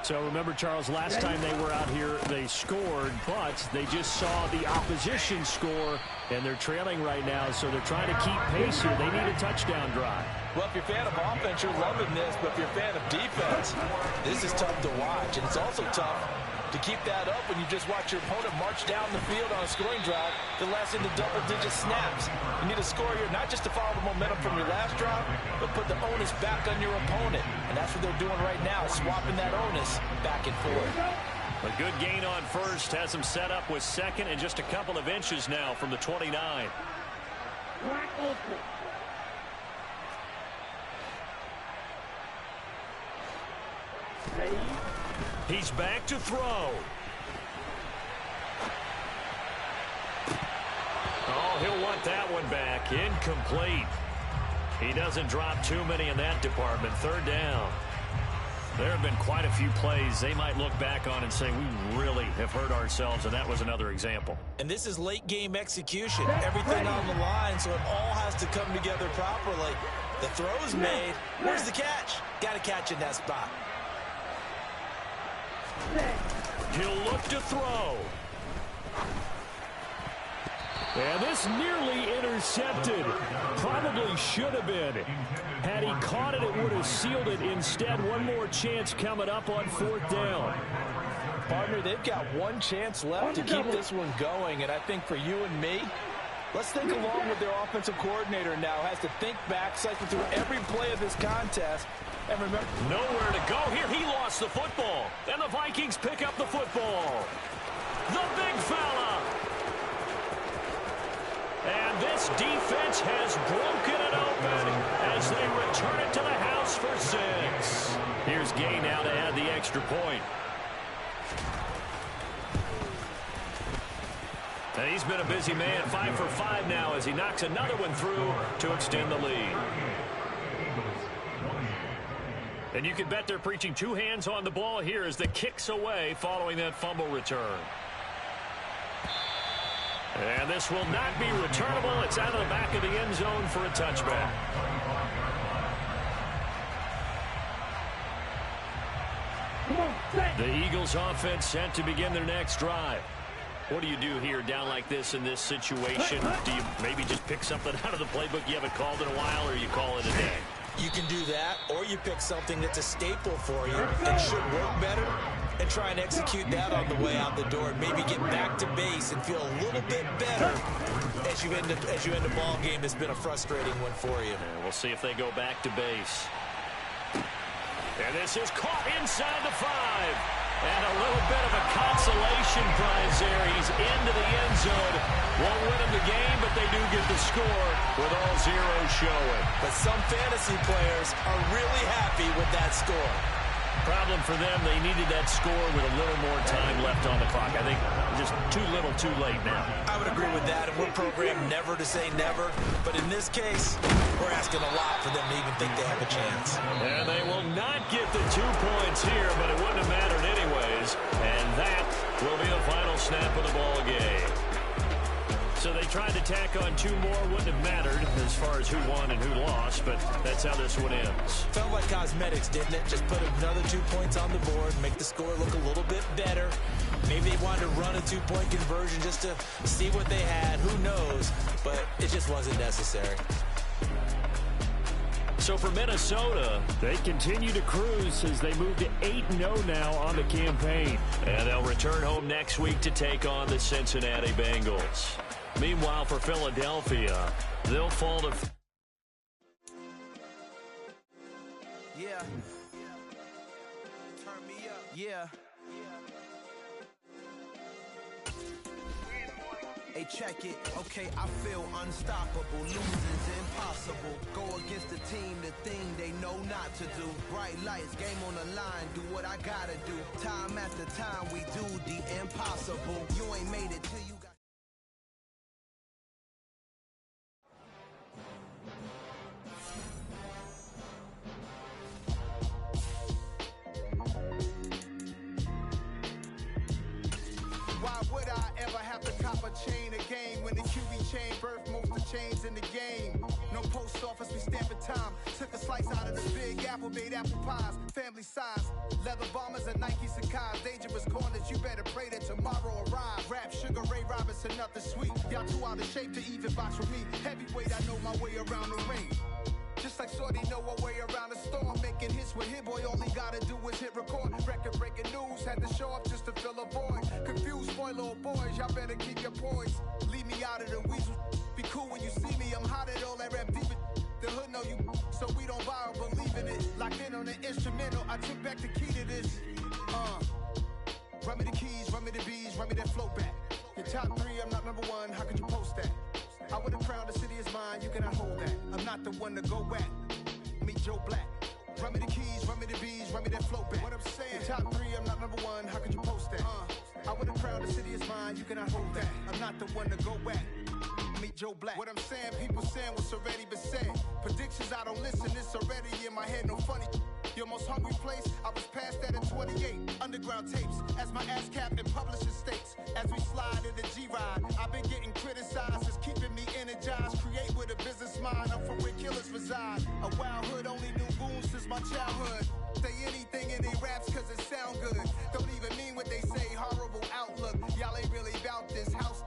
So remember, Charles, last time they were out here, they scored, but they just saw the opposition score, and they're trailing right now, so they're trying to keep pace here. They need a touchdown drive. Well, if you're a fan of offense, you're loving this, but if you're a fan of defense, this is tough to watch, and it's also tough to keep that up when you just watch your opponent march down the field on a scoring drive to last into double-digit snaps. You need a score here not just to follow the momentum from your last drive, but put the onus back on your opponent. And that's what they're doing right now, swapping that onus back and forth. A good gain on first has them set up with second and just a couple of inches now from the 29. He's back to throw. Oh, he'll want that one back. Incomplete. He doesn't drop too many in that department. Third down. There have been quite a few plays they might look back on and say, we really have hurt ourselves, and that was another example. And this is late game execution. Everything on the line, so it all has to come together properly. The throw's made. Where's the catch? Got to catch in that spot. He'll look to throw. And this nearly intercepted. Probably should have been. Had he caught it, it would have sealed it. Instead, one more chance coming up on fourth down. Partner, they've got one chance left to keep this one going. And I think for you and me, let's think along with their offensive coordinator now. Has to think back, cycle through every play of this contest. And remember, nowhere to go here. He lost the football. And the Vikings pick up the football. The big fella. And this defense has broken it open as they return it to the house for 6. Here's Gay now to add the extra point. And he's been a busy man, 5 for 5 now as he knocks another one through to extend the lead. And you can bet they're preaching 2 hands on the ball here as the kick's away following that fumble return. And this will not be returnable. It's out of the back of the end zone for a touchback. The Eagles offense set to begin their next drive. What do you do here down like this in this situation? Do you maybe just pick something out of the playbook you haven't called in a while, or you call it a day? You can do that, or you pick something that's a staple for you and should work better. and try and execute that on the way out the door and maybe get back to base and feel a little bit better as you end a ball game that's been a frustrating one for you. And we'll see if they go back to base. And this is caught inside the 5. And a little bit of a consolation prize there. He's into the end zone. Won't win him the game, but they do get the score with all zeros showing. But some fantasy players are really happy with that score. Problem for them, they needed that score with a little more time left on the clock. I think just too little, too late now. I would agree with that, and we're programmed never to say never. But in this case, we're asking a lot for them to even think they have a chance. And they will not get the 2 points here, but it wouldn't have mattered anyways. And that will be the final snap of the ball game. So they tried to tack on 2 more. Wouldn't have mattered as far as who won and who lost, but that's how this one ends. Felt like cosmetics, didn't it? Just put another 2 points on the board, make the score look a little bit better. Maybe they wanted to run a 2-point conversion just to see what they had. Who knows? But it just wasn't necessary. So for Minnesota, they continue to cruise as they move to 8-0 now on the campaign. And they'll return home next week to take on the Cincinnati Bengals. Meanwhile, for Philadelphia, they'll fall to... Yeah. Turn me up. Yeah. Hey, check it. Okay, I feel unstoppable. Losing's impossible. Go against the team, the thing they know not to do. Bright lights, game on the line. Do what I gotta do. Time after time, we do the impossible. You ain't made it till you got... Why would I ever have to cop a chain again when the QB chain birthed most of the chains in the game? No post office, we stamping time. Took a slice out of the big apple, made apple pies, family size. Leather bombers and Nike Sacai's, dangerous corners, you better pray that tomorrow arrive. Rap, Sugar Ray Robinson, nothing sweet. Y'all too out of shape to even box with me. Heavyweight, I know my way around the ring. Just like Shorty know a way around the storm. Making hits with Hit Boy, all he gotta do is hit record. Record breaking news, had to show up just to fill a void. Confused boy, little boys, y'all better keep your poise. Leave me out of the weasel. Be cool when you see me, I'm hot at all that rap deep. The hood know you, so we don't borrow, believe in it. Locked in on the instrumental, I took back the key to this. Run me the keys, run me the bees, run me that flow back. Your top 3, I'm not number 1, how could you post that? I would have crowned the city is mine, you cannot hold that. I'm not the one to go back. Meet Joe Black. Run me the keys, run me the bees, run me that flow back. What I'm saying, your top 3, I'm not number 1, how could you post that? I would have crowned the city is mine, you cannot hold that. I'm not the one to go back. Meet Joe Black. What I'm saying, people saying what's already been said. Predictions, I don't listen, it's already in my head, no funny. Your most hungry place, I was past that in 28. Underground tapes, as my ass cap in publishing states. As we slide in the G-Ride, I've been getting criticized, it's keeping me energized. Create with a business mind, I'm from where killers reside. A wild hood, only knew goons since my childhood. Say anything in they raps cause it sound good. Don't even mean what they say, horrible outlook. Y'all ain't really about this house.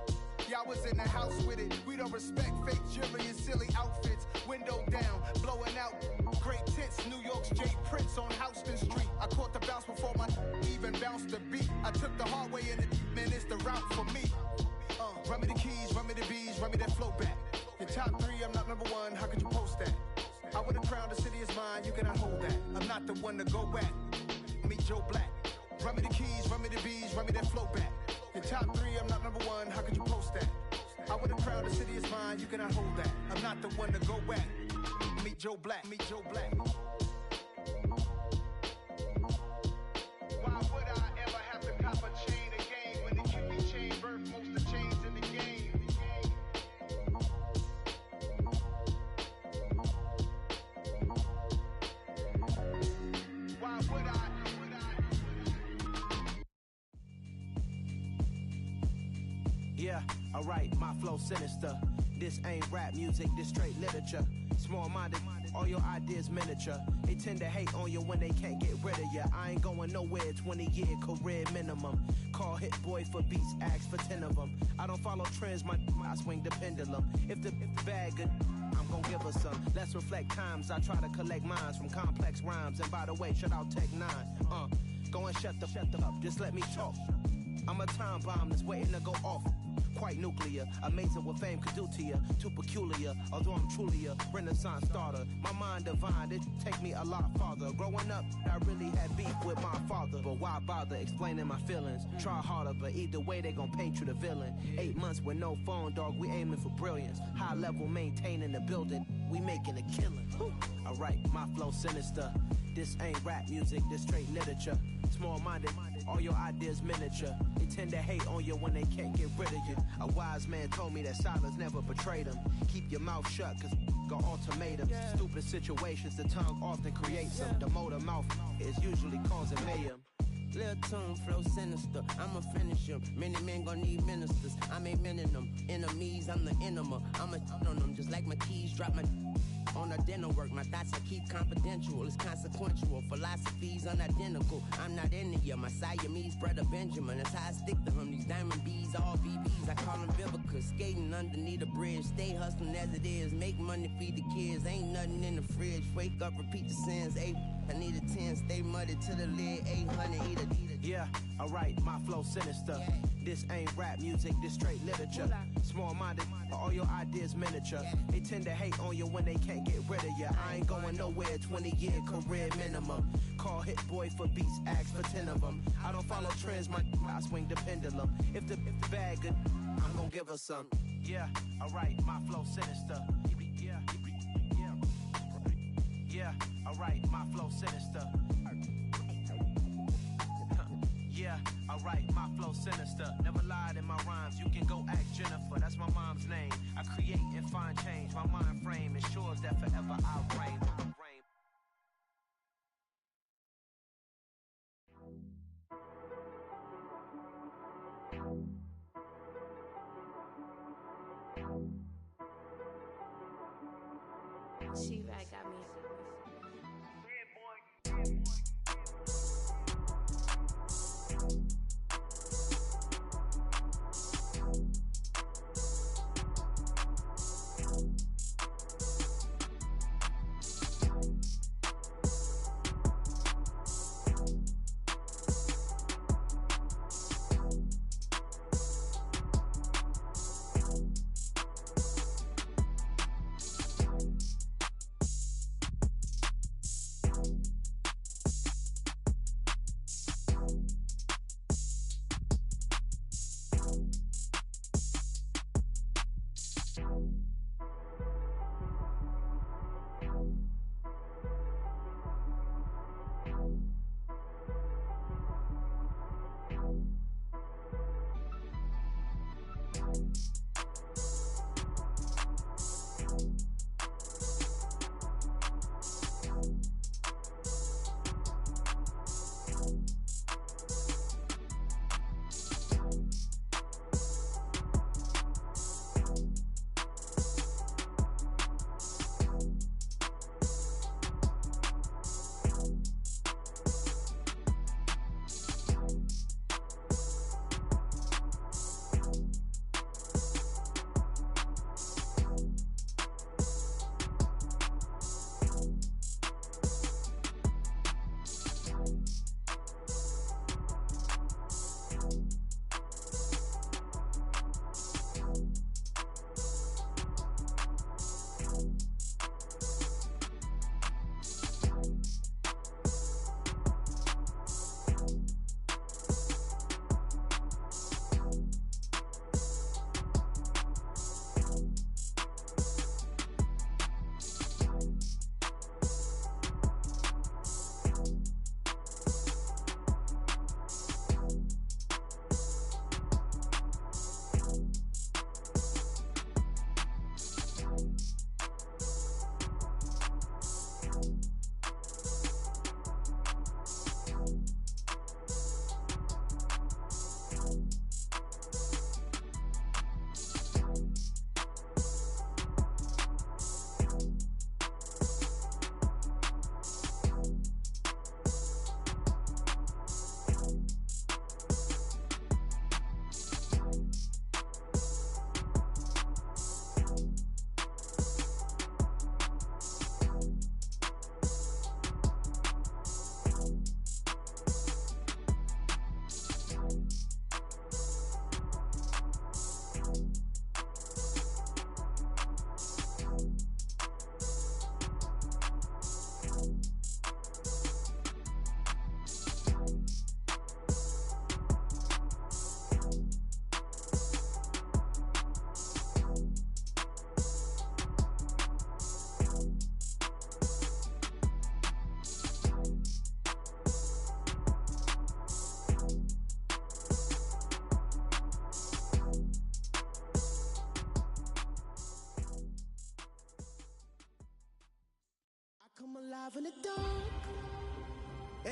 Y'all was in the house with it. We don't respect fake jewelry and silly outfits. Window down, blowing out. Great tits, New York's J. Prince on Houston Street. I caught the bounce before my even bounced the beat. I took the hard way in it, man, it's the route for me. Run me the keys, run me the bees, run me that flow back. Your top 3, I'm not number 1, how could you post that? I would have crowned the city is mine, you cannot hold that. I'm not the one to go back. Meet Joe Black. Run me the keys, run me the bees, run me that flow back. Your top 3, I'm not number 1, how could you post that? I would have crowned the city is mine, you cannot hold that. I'm not the one to go back. Meet Joe Black, meet Joe Black. Why would I ever have to cop a chain again when the QB chain birthed most of the chains in the game? Why would I? Yeah, alright, my flow sinister. This ain't rap music, this straight literature. Small-minded, all your ideas miniature. They tend to hate on you when they can't get rid of you. I ain't going nowhere, 20-year career minimum. Call Hit Boy for beats, ask for 10 of them. I don't follow trends, I swing the pendulum. If the bag good, I'm gon' give her some. Let's reflect times, I try to collect minds from complex rhymes. And by the way, shout out Tech 9. Going shut the up, just let me talk. I'm a time bomb that's waiting to go off. Quite nuclear, amazing what fame could do to you. Too peculiar, although I'm truly a renaissance starter. My mind divine, it take me a lot farther. Growing up, I really had beef with my father. But why bother explaining my feelings? Try harder, but either way they gon' paint you the villain. 8 months with no phone, dog, we aiming for brilliance. High level maintaining the building, we making a killing. Alright, my flow sinister. This ain't rap music, this straight literature. Small-minded, all your ideas miniature. They tend to hate on you when they can't get rid of you. A wise man told me that silence never betrayed him. Keep your mouth shut, cause got ultimatums. Stupid situations, the tongue often creates them. The motor mouth is usually causing mayhem. Lil' tune, flow sinister, I'ma finish him. Many men gon' need ministers, I'm aiming them. Enemies, I'm the enema, I'ma on them. Just like my keys, drop my on the dinner work. My thoughts I keep confidential, it's consequential. Philosophies unidentical, I'm not in it. My Siamese brother Benjamin, that's how I stick to him. These diamond bees, all BBs, I call them Vivica. Skating underneath the bridge, stay hustling as it is. Make money, feed the kids, ain't nothing in the fridge. Wake up, repeat the sins, I need a 10, stay muddy to the lid, 800, eat it. Yeah, alright, my flow sinister. This ain't rap music, this straight literature. Small-minded, all your ideas miniature. They tend to hate on you when they can't get rid of you. I ain't going nowhere, 20-year career minimum. Call Hit Boy for beats, ask for 10 of them. I don't follow trends, I swing the pendulum. If the bag good, I'm gonna give her some. Yeah, alright, my flow sinister. Yeah, alright, my flow sinister. Yeah, alright, my flow sinister. Never lied in my rhymes, you can go ask Jennifer, that's my mom's name. I create and find change, my mind frame ensures that forever I reign. She-Rag got me.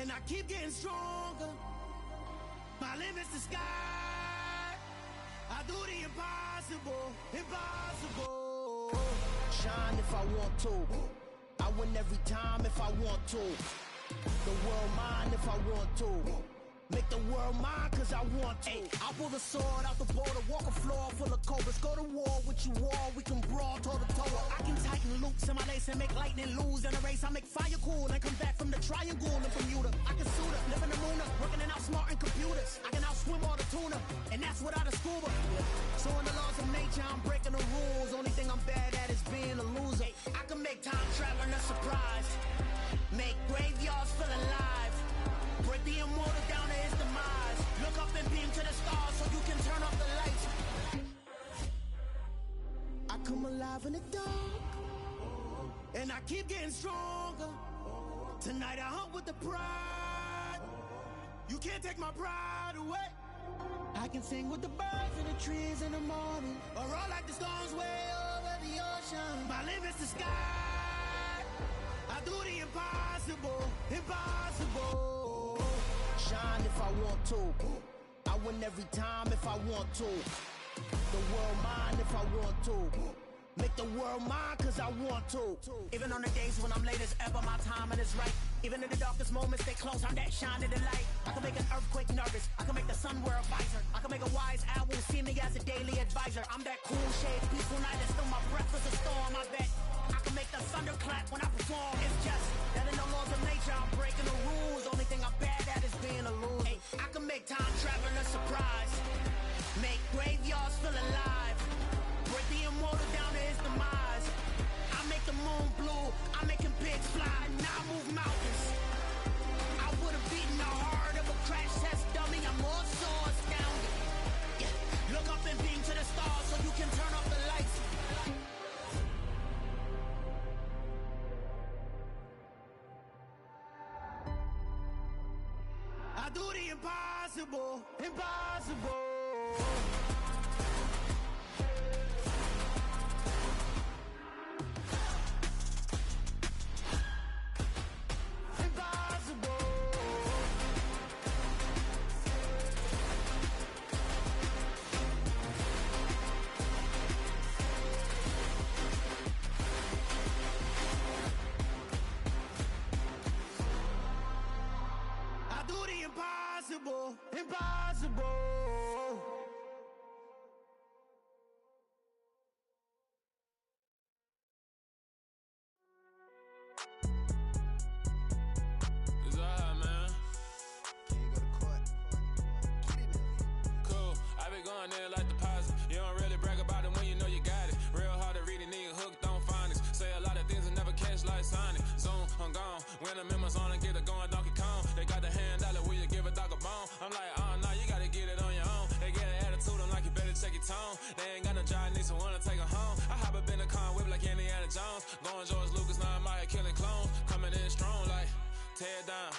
And I keep getting stronger. My limit's the sky. I do the impossible, impossible. Shine if I want to. I win every time if I want to. The world mine if I want to. Make the world mine cause I want to. I pull the sword out the border, walk a floor full of cobras. Go to war with you all, we can brawl toe to toe. I can tighten loops in my lace and make lightning lose in a race. I make fire cool and come back from the triangle in Bermuda. I can suit up, live in the moon, working and outsmarting computers. I can outswim all the tuna, and that's without a scuba. So in the laws of nature, I'm breaking the rules. Only thing I'm bad at is being a loser. I can make time traveling a surprise. Make graveyards feel alive. Break the immortal down to his demise. Look up and beam to the stars so you can turn off the lights. I come alive in the dark, and I keep getting stronger. Tonight I hunt with the pride. You can't take my pride away. I can sing with the birds and the trees in the morning, or roll like the storms way over the ocean. My limit's the sky. I do the impossible, impossible. Shine if I want to. I win every time if I want to. The world mine if I want to. Make the world mine cause I want to. Even on the days when I'm late as ever, my timing is right. Even in the darkest moments, stay close, I'm that shine in the light. I can make an earthquake nervous, I can make the sun wear a visor. I can make a wise owl see me as a daily advisor. I'm that cool shade, peaceful night, and still my breath is a storm, I bet. I can make the thunder clap when I perform. It's just that in the laws of nature, I'm breaking the rules. Only thing I'm bad at is being a loser. Hey, I can make time traveling a surprise. Make graveyards feel alive. Break the immortal down to his demise. I make the moon blue. I'm making pigs fly. Now I move mountains. I would have beaten the heart of a crash test dummy. I'm more so astounded. Yeah. Look up and beam to the stars so you can turn off the lights. I do the impossible, impossible. Impossible, impossible. It's alright, man. Can you go to court? Cool, I be going there like deposit. You don't really brag about it when you know you got it. Real hard to read it, nigga hooked on phonics. Say a lot of things and never catch like Sonic. Zoom, I'm gone. When the members on and get it going, Donkey Kong. They got the hand dollar, will you give a dog a bone? I'm like, oh, no, you gotta get it on your own. They get an attitude, I'm like, you better check your tone. They ain't got no job, need someone to take her home. I hop up in the car, whip like Indiana Jones. Going George Lucas, now I'm out here killing clones. Coming in strong like, tear down,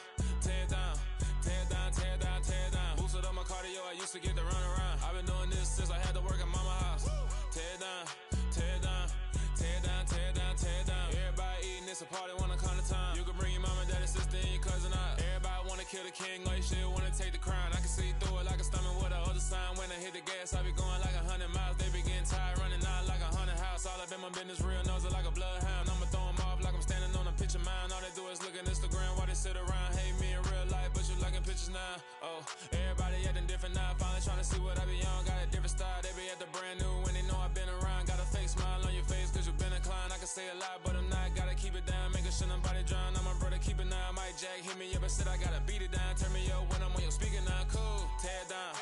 tear down, tear down, tear down, tear down. Boosted up my cardio, I used to get to run around. I've been doing this since I had to work at mama house. Tear down, tear down, tear down, tear down, tear down. Everybody eating, it's a party, wanna come to time. You can bring your mama, daddy, sister, and your cousin out. Everybody wanna kill the king, like shit, wanna take the crown. I can see through it like a stomach with a other sign. When I hit the gas, I be going like 100 miles. They be getting tired, running out like 100 house. All up in my business, real nose like a bloodhound. I'ma throw them off like I'm standing on a picture mine. All they do is look at Instagram while they sit around. Hate me in real life, but you liking pictures now. Oh, everybody acting different now. Finally trying to see what I be on. Got a different style, they be at the brand new when they know I've been around. Got a fake smile on your face cause you been inclined. I can say a lot, but I'm not. Gotta keep it down, making sure nobody drown. I'm my brother, keep it now. Mike Jack hit me up and said I gotta beat it down. Turn me up when I'm on your speaker now. Cool, tear down,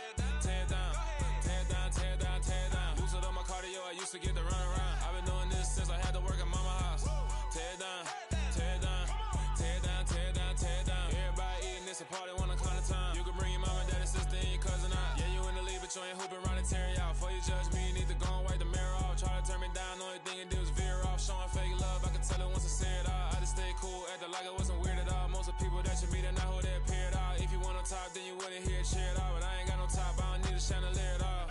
tear down, tear down, tear down, tear down. Boosted up my cardio, I used to get to run around. I've been doing this since I had to work at mama house. Tear down, tear down, tear down, tear down, tear down. Everybody eating, it's a party, wanna come to time. You can bring your mama, daddy, sister, and your cousin out. Yeah, you in the league, but you ain't hooping around and tearing out. Before you judge me, you need to go and wipe the mirror off. Try to turn me down, only thing you did was veer off. Showing fake love, I can tell it once I say it all. I just stay cool, acting like it wasn't weird at all. Most of the people that you meet are not who they appear at all. If you want on top, then you wouldn't hear it cheer at all. But I ain't got no top, I don't need a chandelier at all.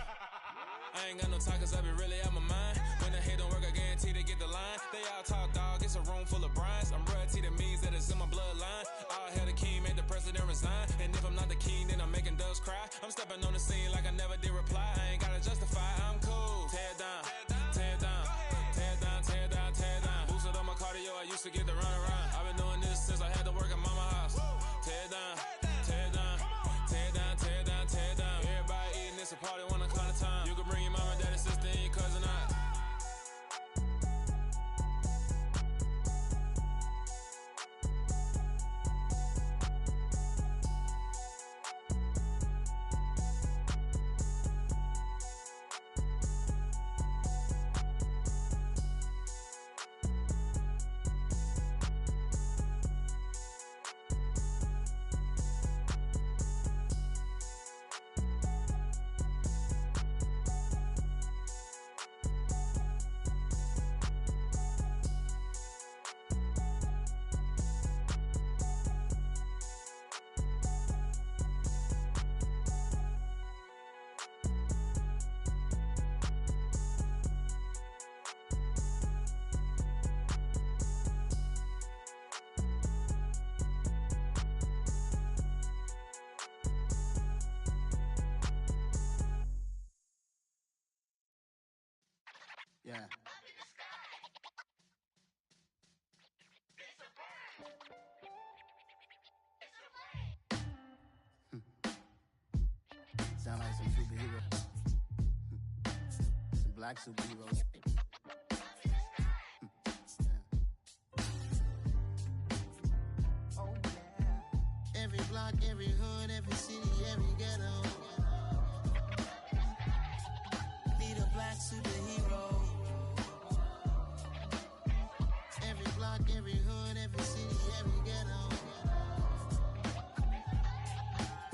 I ain't got no talk cause I be really out my mind. When the hate don't work, I guarantee they get the line. They all talk dog, it's a room full of brines. I'm royalty, that means that it's in my bloodline. All hail the king, make the president resign. And if I'm not the king, then I'm making doves cry. I'm stepping on the scene like I never did reply. I ain't gotta justify, I'm cool. Tear down, tear down, tear down, tear down, tear down. Boosted on my cardio, I used to get the run around. I've been doing this since I had to work at mama house. Tear down, tear down, tear down, tear down, tear down. Everybody eating, it's a party, 1 o'clock of time. You can bring your mama, daddy, sister, and your cousin out. Yeah. Sound like some superheroes. Some black superheroes. Oh, yeah. Every block, every hood, every city, every ghetto. Need a black superhero. Every block, every hood, every city, every ghetto.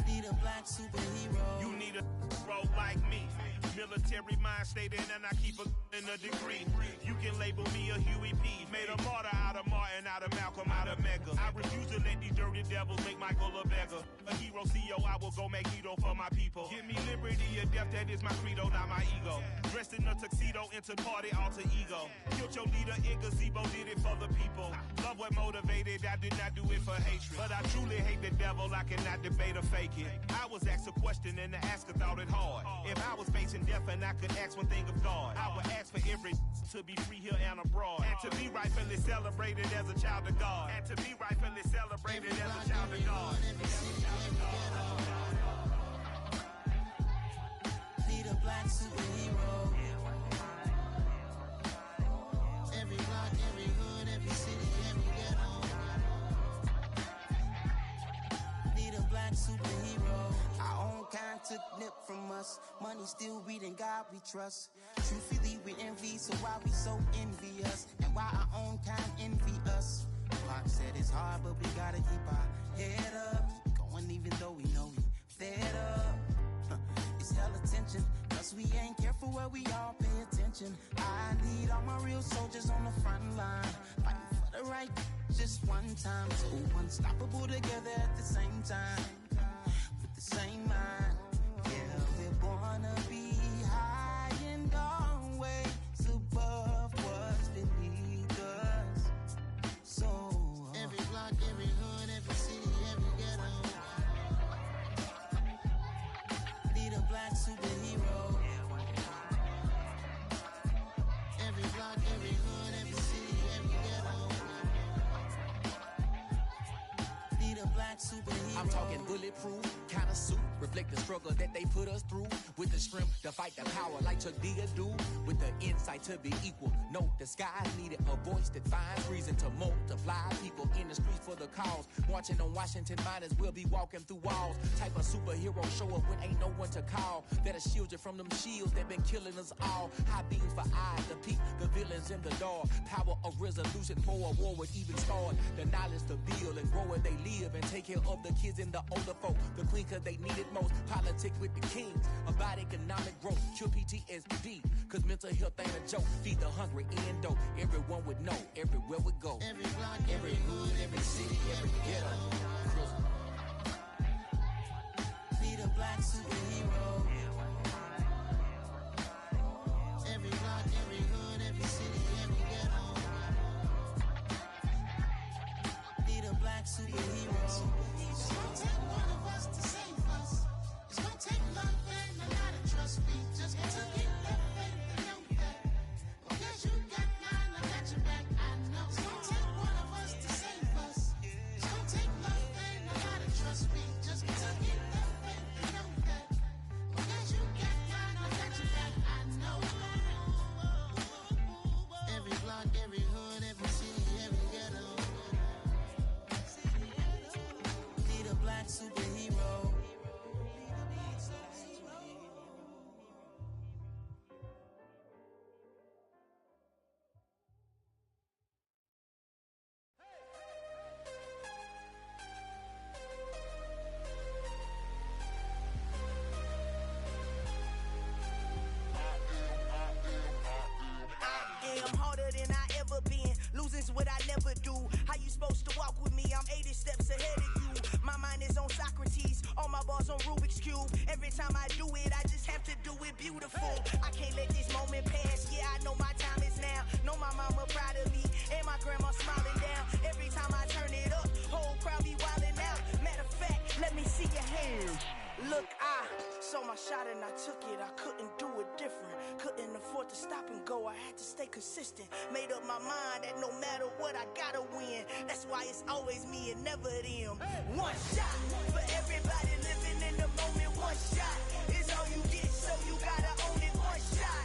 Need a black superhero. You need a hero like me. Military mind stated, and I keep in a degree. You can label me a Huey P. Made a martyr out of Martin, out of Malcolm, out of Mega. I refuse to let these dirty devils make Michael a beggar. A hero CEO, I will go Magneto for my people. Give me liberty or death, that is my credo, not my ego. Dressed in a tuxedo, enter party, alter ego. Killed your leader in gazebo, did it for the people. Love what motivated, I did not do it for hatred. But I truly hate the devil, I cannot debate or fake it. I was asked a question and the asker thought it hard. If I was facing death and I could ask one thing of God, I would ask for every to be free here and abroad. And to be rightfully celebrated as a child of God. And to be rightfully celebrated as a child of God. Need a black superhero. Every block, every hood, every city, every ghetto. Need a black superhero. Our own kind took nip from us. Money still reading God we trust. Truthfully we envy, so why we so envious? And why our own kind envy us? Pac said it's hard, but we gotta keep our head up. Going even though we know we fed up. It's hell attention, cause we ain't careful where we all pay attention. I need all my real soldiers on the front line, fighting for the right just one time. So unstoppable together at the same time, with the same mind. Yeah, we're born to be high and always above what's beneath us. So every block, every hood, every city, every ghetto. Need a black superhero. Every block, every hood, every city, every ghetto. Need a black superhero. I'm talking bulletproof kind of suit, reflect the struggle that they put us through. With the strength to fight the power like Chuck D do. With the insight to be equal. Note the skies needed a voice that finds reason to multiply. People in the streets for the cause. Marching on Washington, might as well be walking through walls. Type of superhero show up when ain't no one to call. That'll shield you from them shields that been killing us all. High beams for eyes to peek the villains in the dark. Power of resolution for a war would even start. The knowledge to build and grow where they live and take care of the kids and the older folk. The queen cause they need it most. Politics with the kings. About economic growth. Cure PTSD. Cause mental health ain't a joke. Feed the hungry and dope. Everyone would know. Everywhere we go. Every block, every hood, every city, every ghetto. Need a black superhero. Every block, every hood, every city, every ghetto. Need a black superhero. is what I never do. How you supposed to walk with me? I'm 80 steps ahead of you. My mind is on Socrates, all my bars on Rubik's Cube. Every time I do it, I just have to do it beautiful. I can't let this moment pass. Yeah, I know my time is now. Know my mama proud of me, and my grandma smiling down. Every time I turn it up, whole crowd be wildin' out. Matter of fact, let me see your hands. Look, I saw my shot and I took it. I couldn't do it different. Couldn't afford to stop and go. I had to stay consistent. Made up my mind that no matter what, I gotta win. That's why it's always me and never them. One shot for everybody living in the moment. One shot is all you get, so you gotta own it. One shot.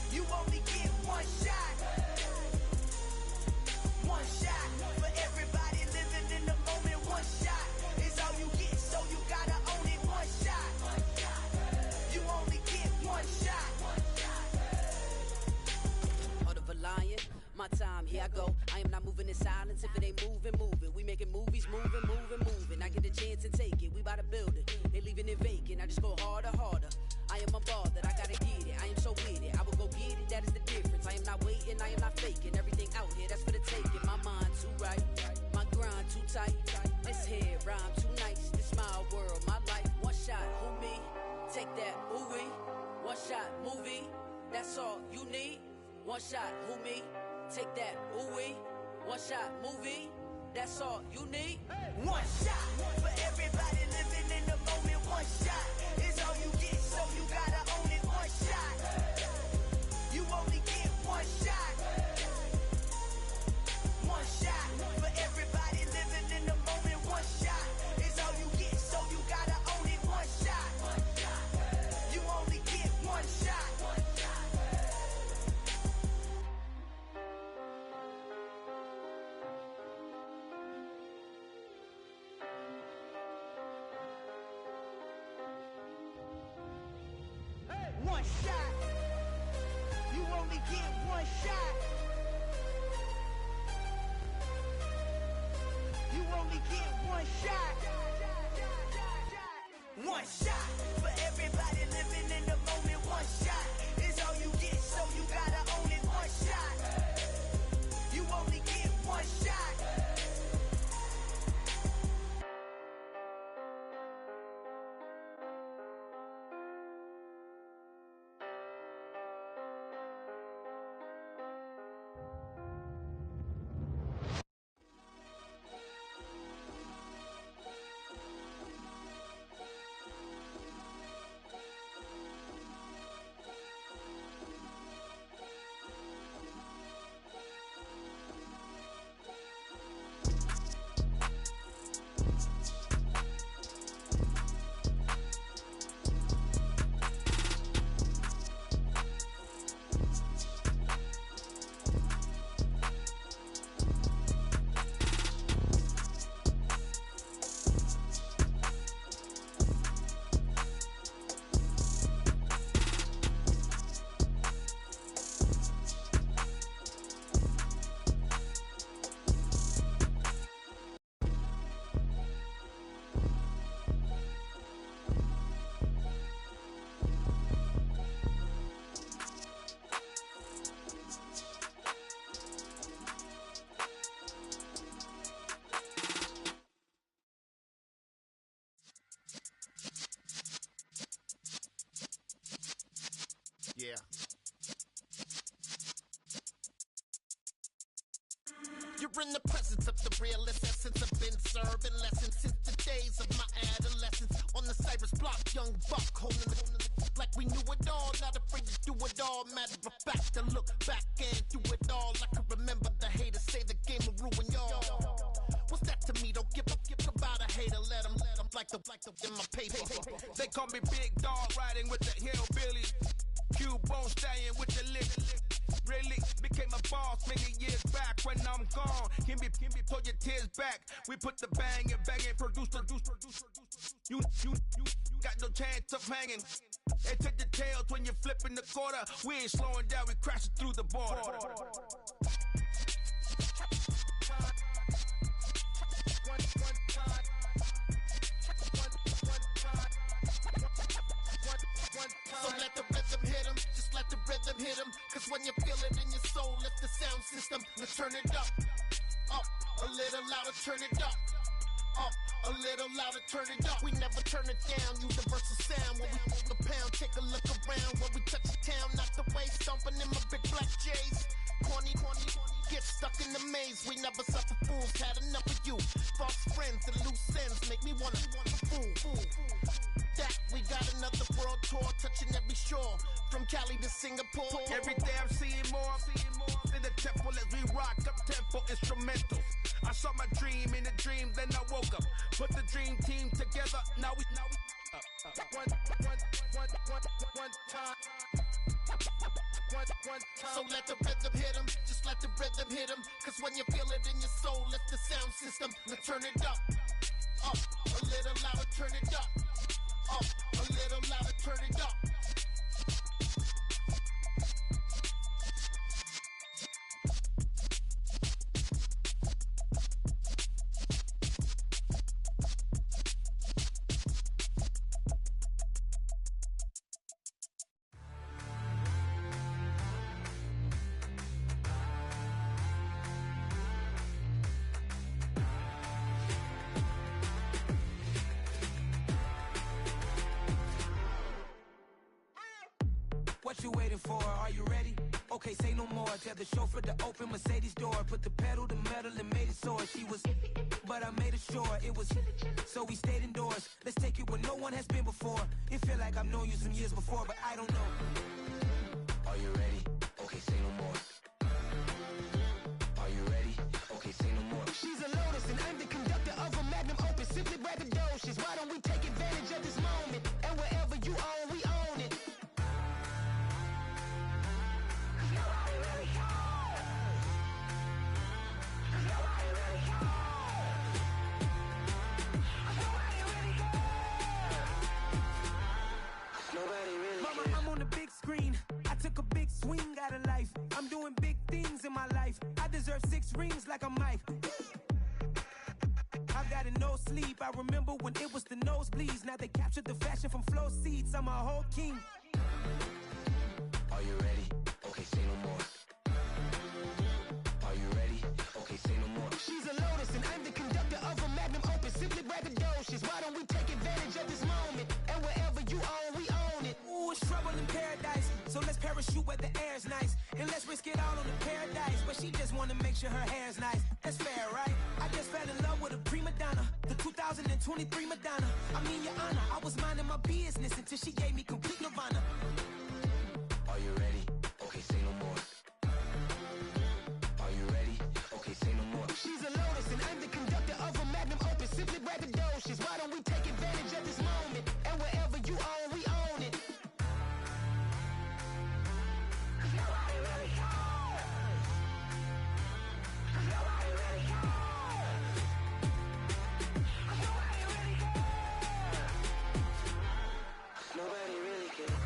You only get one shot. One shot for everybody living in the moment. One shot is all you get, so you gotta own it. One shot. You only get one shot. Heart of a lion, my time, here I go. I am not moving in silence. If it ain't moving, moving. We making movies, moving, moving, moving. I get a chance and take it. We bout to build it. They leaving it vacant. I just go harder, harder. I am a ball that I gotta get it. I am so with it. I will go get it. That is the difference. I am not waiting. I am not faking. Everything out here, that's for the taking. My mind too right. My grind too tight. This head rhyme too nice. This my world, my life. One shot, who me? Take that, ooh wee. One shot, movie. That's all you need. One shot, who me? Take that, ooh wee. One shot, movie. That's all you need. One shot for everybody living in the moment. One shot is all you get, so you gotta own it. One shot. You only get one shot. One shot for everybody living in the moment. One shot is all you get, so you gotta own it. One shot. You only get one shot. One shot. You only get one shot. You only get one shot. One shot for everybody living in the moment. One shot is all you get, so you gotta own it. One shot. You only get one shot. Yeah. You're in the presence of the realest essence. I've been serving lessons since the days of my adolescence. On the Cypress block, young buck holding the like we knew it all, not afraid to do it all. Matter of fact, to look back and do it all. I can remember the haters say the game will ruin y'all. What's that to me? Don't give about a hater. Let them like the in my paper. They call me Big Dog, riding with the hillbillies. Q-Bone stallion with the lick. Really became a boss many years back. When I'm gone, can be pull your tears back. We put the bang and produce. You got no chance of hanging. They take the tails when you're flipping the quarter. We ain't slowing down, we crashing through the border. So let the rhythm hit him, just let the rhythm hit him. Cause when you feel it in your soul, lift the sound system. Let's turn it up. Up, a little louder, turn it up. Up, a little louder, turn it up. We never turn it down, universal sound. When we move the pound, take a look around. When we touch the town, not the way, stomping in my big black J's. Corny, get stuck in the maze. We never suffer fools, had enough of you. False friends and loose ends make me wanna fool. That we got another world tour, touching every shore. From Cali to Singapore. Every day I'm seeing more in the temple as we rock up tempo instrumentals. I saw my dream in a dream, then I woke up. Put the dream team together, now we one time. So let the rhythm hit him, just let the rhythm hit him. Cause when you feel it in your soul, lift the sound system. Now turn it up. Up, a little louder, turn it up. Up, a little louder, turn it up. What you waiting for? Are you ready? Okay, say no more. Tell the chauffeur to open Mercedes door. Put the pedal to metal and made it soar. She was, but I made it sure it was. So we stayed indoors. Let's take it where no one has been before. It feel like I've known you some years before, but I don't know. Are you ready? Okay, say no more. Are you ready? Okay, say no more. She's a Lotus and I'm the conductor of a magnum opus. Simply braggadocious. Why don't we take advantage of this moment? And wherever you own, we own it. Mama, I'm on the big screen. I took a big swing out of life. I'm doing big things in my life. I deserve 6 rings like a Mike. I've got no sleep. I remember when it was the nosebleeds. Now they captured the fashion from flow seats. I'm a whole king. Are you ready? Okay, say no more. Are you ready? Okay, say no more. She's a Lotus and I'm the conductor of a magnum opus. Simply braggadocious. Why don't we take advantage of this moment? And wherever you own, we own it. Ooh, it's trouble in paradise. So let's parachute where the air's nice. And let's risk it all on the paradise. But she just wanna make sure her hair's nice. That's fair, right? I just fell in love with a prima donna. The 2023 Madonna. I mean, your honor, I was minding my business until she gave me complete nirvana. Are you ready? Okay, say no more. Are you ready? Okay, say no more. She's a Lotus and I'm the conductor of a magnum opus. Simply braggadocious. Why don't we take advantage of this moment? And wherever you own, we own it. Nobody really cares. Nobody really cares. Nobody really cares. Nobody really cares.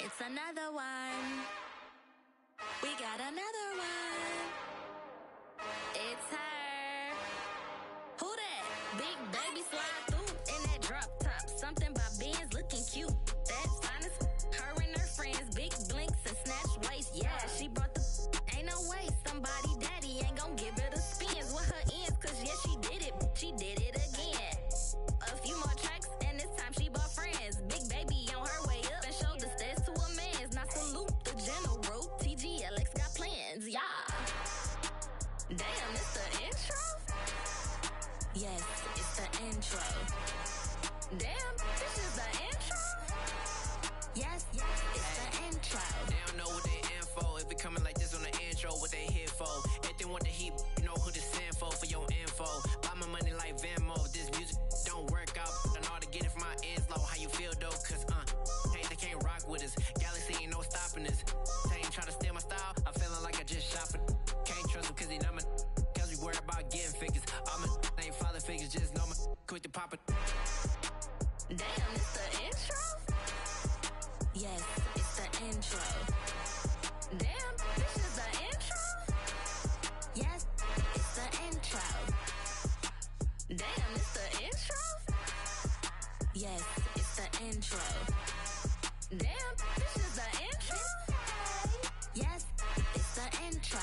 It's another one. We got another one. It's her. Who that? Big baby slide through in that drop top. Something by Benz looking cute. That's honest. Her and her friends, big blinks and snatch waist. Yeah, she brought the ain't no way. Somebody daddy ain't gon' give her the spins with her ends. Cause yeah, she did it. She did it again. A few more tracks and this time she bought friends. Big baby on her way up and showed the stairs to a man's. Now salute the general. TGLX got plans, yeah. Damn, it's the intro? Yes, it's the intro. Damn, this is the intro? Yes, it's the intro. They don't know what they in for. If it coming like this on the intro, what they here for? If they want the heat, you know who to send for your info. Buy my money like Venmo. This music don't work out. I know how to get it from my ends low. How you feel though? Cause hey, they can't rock with us. Galaxy ain't no stopping us. They ain't try to steal my style. I'm feeling like I just shot for. Can't trust them cause they not my. Cause we worried about getting figures. All my ain't father figures, just know my quick to pop it. Damn, it's the intro? Yes, it's the intro. Damn, this is the intro? Yes, it's the intro. Damn, it's the intro? Yes, it's the intro. Damn, this is the intro? Yes, it's the intro.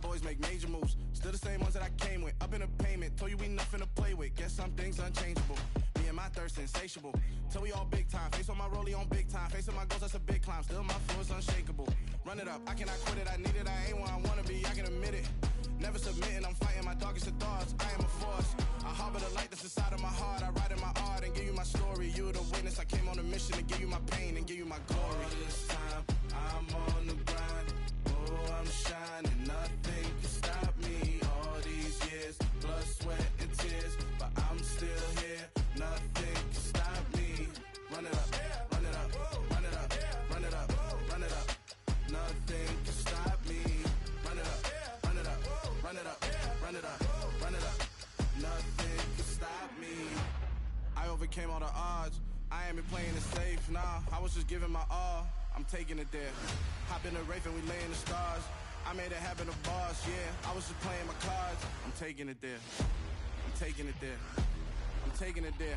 Boys make major moves, still the same ones that I came with. Up in the payment, told you we nothing to play with. Guess some things unchangeable. Me and my thirst insatiable. Till we all big time. Face on my rollie on big time. Facing my goals, that's a big climb. Still my flow is unshakable. Run it up, I cannot quit it. I need it, I ain't where I wanna be. I can admit it. Never submitting, I'm fighting my darkest of thoughts. I am a force. I harbor the light that's inside of my heart. I write in my art and give you my story. You the witness. I came on a mission to give you my pain and give you my glory. All this time, I'm on the grind. Oh, I'm shining. Nothing can stop me. All these years, blood, sweat, and tears. But I'm still here. Nothing can stop me. Run it up, run it up, run it up, run it up, run it up. Nothing can stop me. Run it up, run it up, run it up, run it up, run it up. Nothing can stop me. I overcame all the odds. I ain't been playing it safe, nah. I was just giving my all. I'm taking it there. Hop in the Wraith and we lay in the stars. I made it happen, the boss, yeah. I was just playing my cards. I'm taking it there. I'm taking it there. I'm taking it there.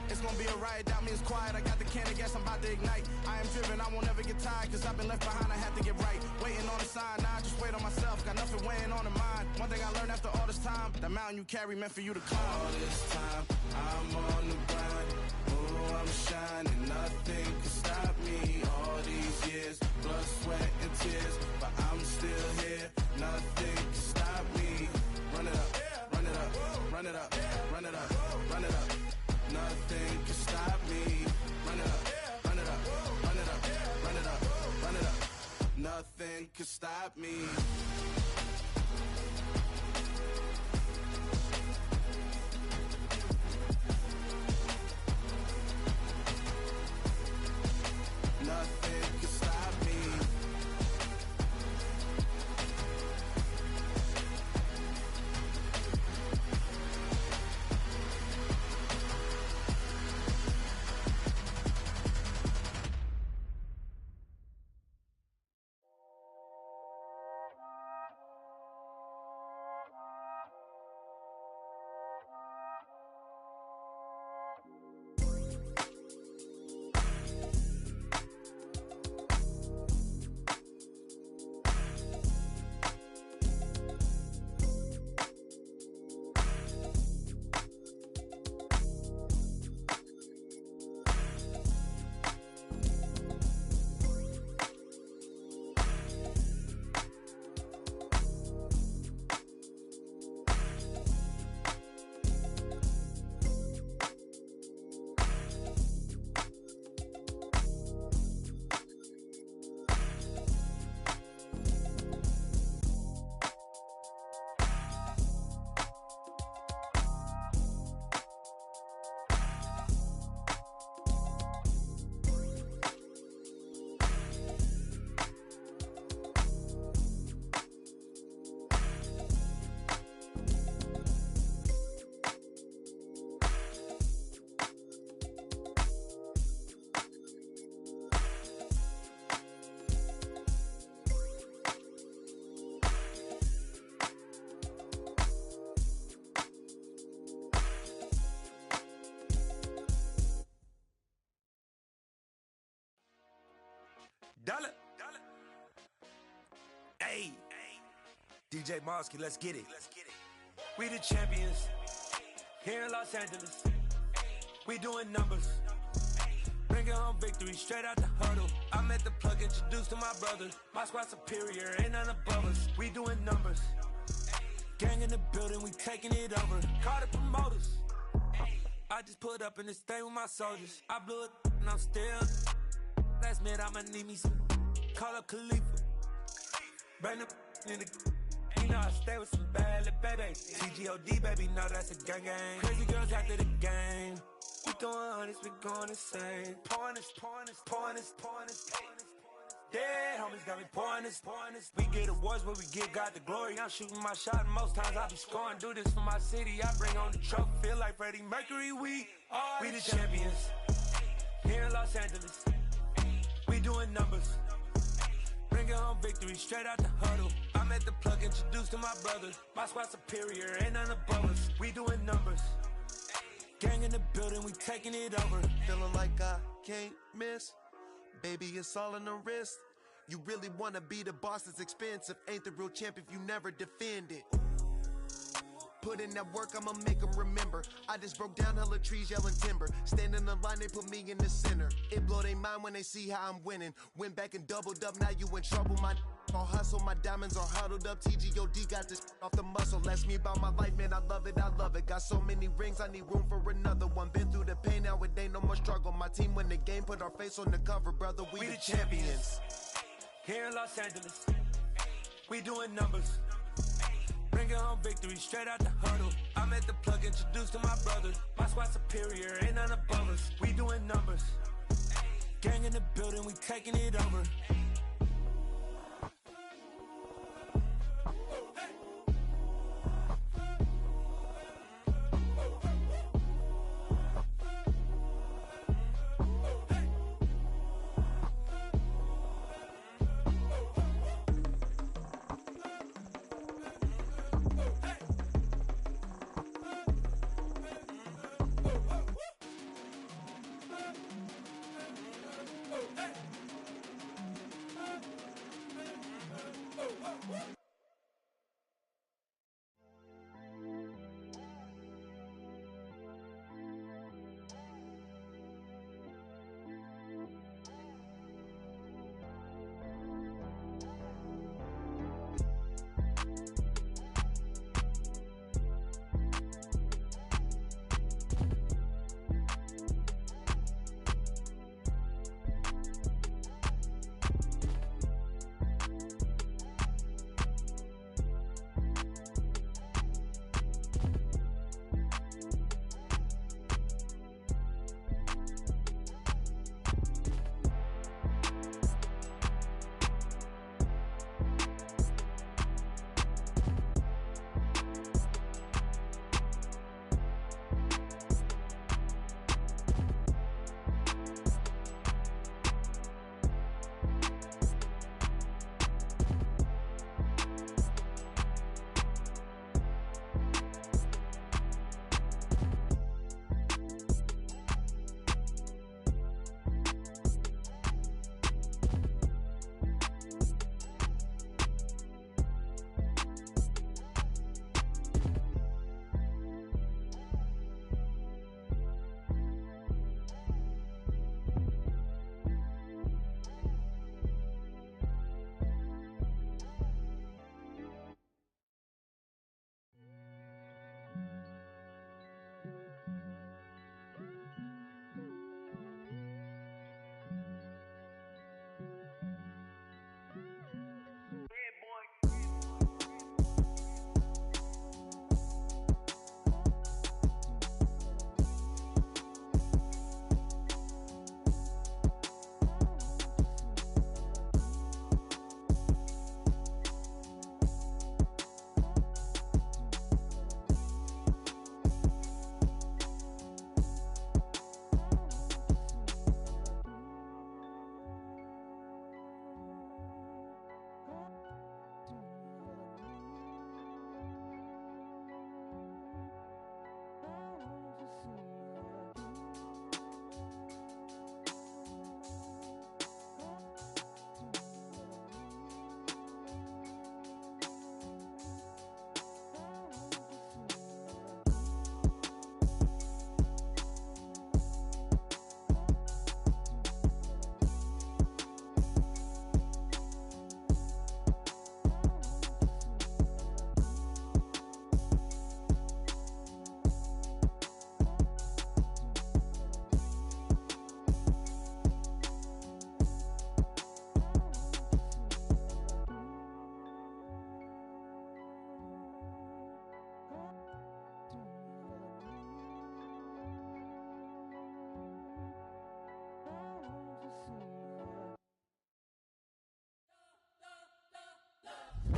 It's gonna be a riot, doubt me it's quiet. I got the can of gas, I'm about to ignite. I am driven, I won't ever get tired. Cause I've been left behind, I have to get right. Waiting on the sign, now I just wait on myself. Got nothing weighing on the mind. One thing I learned after all this time, the mountain you carry meant for you to climb. All this time, I'm on the grind. Oh, I'm shining, nothing can stop me. All these years, blood, sweat, and tears. But I'm still here, nothing can stop me. Run it up, run it up, run it up, run it up, run it up. Nothing can stop me. Run it up, run it up, run it up, run it up, run it up. Nothing can stop me. Dollar. Hey, DJ Mosky, let's get it. We the champions here in Los Angeles. We doing numbers. Bringing home victory straight out the huddle. I'm at the plug, introduced to my brother. My squad superior, ain't none above us. We doing numbers. Gang in the building, we taking it over. Call the promoters. I just put up in this thing with my soldiers. I blew it and I'm still. Last minute I'ma need me some. Call up Khalifa. Bring them in the. You know I stay with some bad little babies. TGOD baby, know that's a gang gang. Crazy girls after the game. We throwing hundreds, we going insane. Pouring this. Dead homies got me pouring this. We get awards where we give God the glory. I'm shooting my shot and most times I be scoring. Do this for my city, I bring on the trophy. Feel like Freddie Mercury, we the champions here in Los Angeles. We doing numbers. Bringing home victory straight out the huddle. I'm at the plug, introduced to my brother. My squad superior, ain't none above us. We doing numbers. Gang in the building, we taking it over. Feeling like I can't miss. Baby, it's all in the wrist. You really wanna be the boss, it's expensive. Ain't the real champ if you never defend it. Put in that work, I'ma make them remember. I just broke down hella trees, yelling timber. Stand in the line, they put me in the center. It blow their mind when they see how I'm winning. Went back and doubled up, now you in trouble. My all hustle, my diamonds are huddled up. TGOD got this off the muscle. Ask me about my life, man, I love it. Got so many rings, I need room for another one. Been through the pain, now it ain't no more struggle. My team win the game, put our face on the cover, brother. We the champions. Here in Los Angeles, we doing numbers. Bringing home victory straight out the huddle. I'm at the plug, introduced to my brother. My squad superior, ain't none above us. We doing numbers. Gang in the building, we taking it over.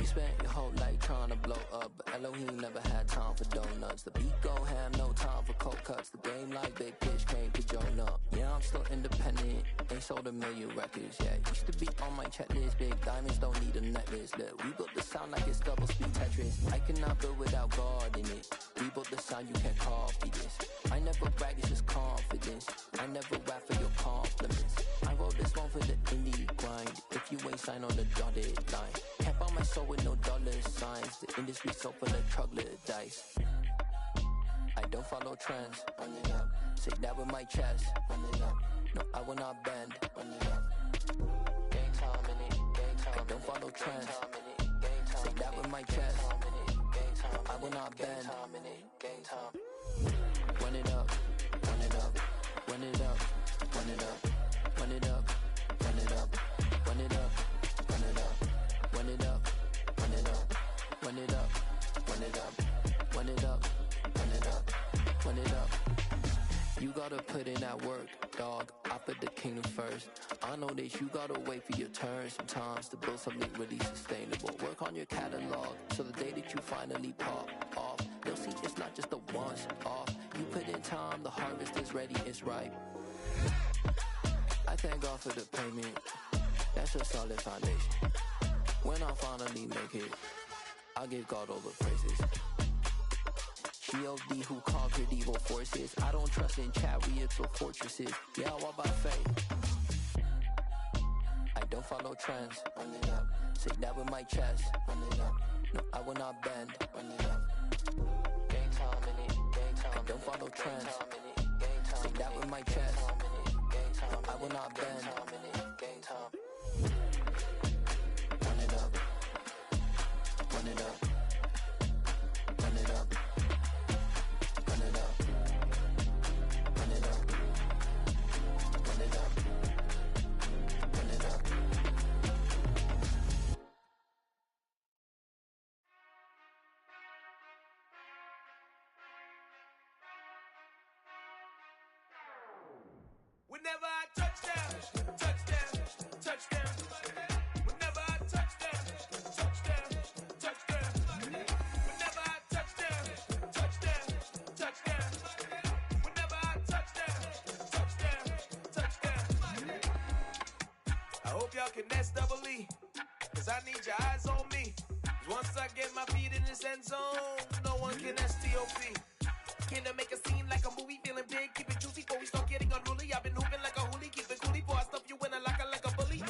spent your whole life trying to blow up, but Elohim never had time for donuts. The beat gon' have no time for cold cuts. The game like Big Pitch came to join up. Yeah, I'm still independent, ain't sold a million records yet. Used to be on my checklist, big diamonds don't need a necklace. Look, we built the sound like it's double speed Tetris. I cannot build without God in it. We built the sound, you can't copy this. I never brag, it's just confidence. I never rap for your compliments. I wrote this one for the indie grind. If you ain't signed on the dotted line, can't buy my soul with no dollar signs. The industry so full of troglodytes. I don't follow trends. Run it up. Say that with my chest. Run it up. No, I will not bend. Run it up. Gang time in it. Gang time. I don't follow trends. Say that with my chest. I will not bend. Gang time. Run it up. Run it up. Run it up. Run it up. Run it up. Run it up. Run it up. Run it up. Run it up. Run it up. Run it up. Run it up. Run it up. Run it up. Run it up. You gotta put in that work, dog. I put the kingdom first. I know that you gotta wait for your turn sometimes to build something really sustainable. Work on your catalog so the day that you finally pop off, they'll see it's not just a once off. You put in time, the harvest is ready, it's ripe. I thank God for the payment. That's a solid foundation. When I finally make it, I'll give God all the praises. G.O.D. who conquered evil forces. I don't trust in chariots or fortresses. Yeah, I walk by faith. I don't follow trends. Run it up. Say that with my chest. Run it up. No, I will not bend. Run it up. Gang time in it. Gang time. I don't follow trends. Say that with my chest. I will not bend. Gang time. Run it up. Run it up. Run it up. Run it up. Run it up. Run it up. Run it up. Whenever I touchdown, touchdown, touchdown. Whenever I touchdown, touchdown, touchdown. Whenever I touchdown, touchdown, touchdown. Whenever I touchdown, touchdown, touchdown. I hope y'all can S-double-E, 'cause I need your eyes on me. 'Cause once I get my feet in this end zone, no one can S-T-O-P. Can I make a scene like a movie, feeling big, keep it juicy before we start getting unruly. I've been hooping like a hoolie, keep it coolie before I stuff you in a locker like a bully.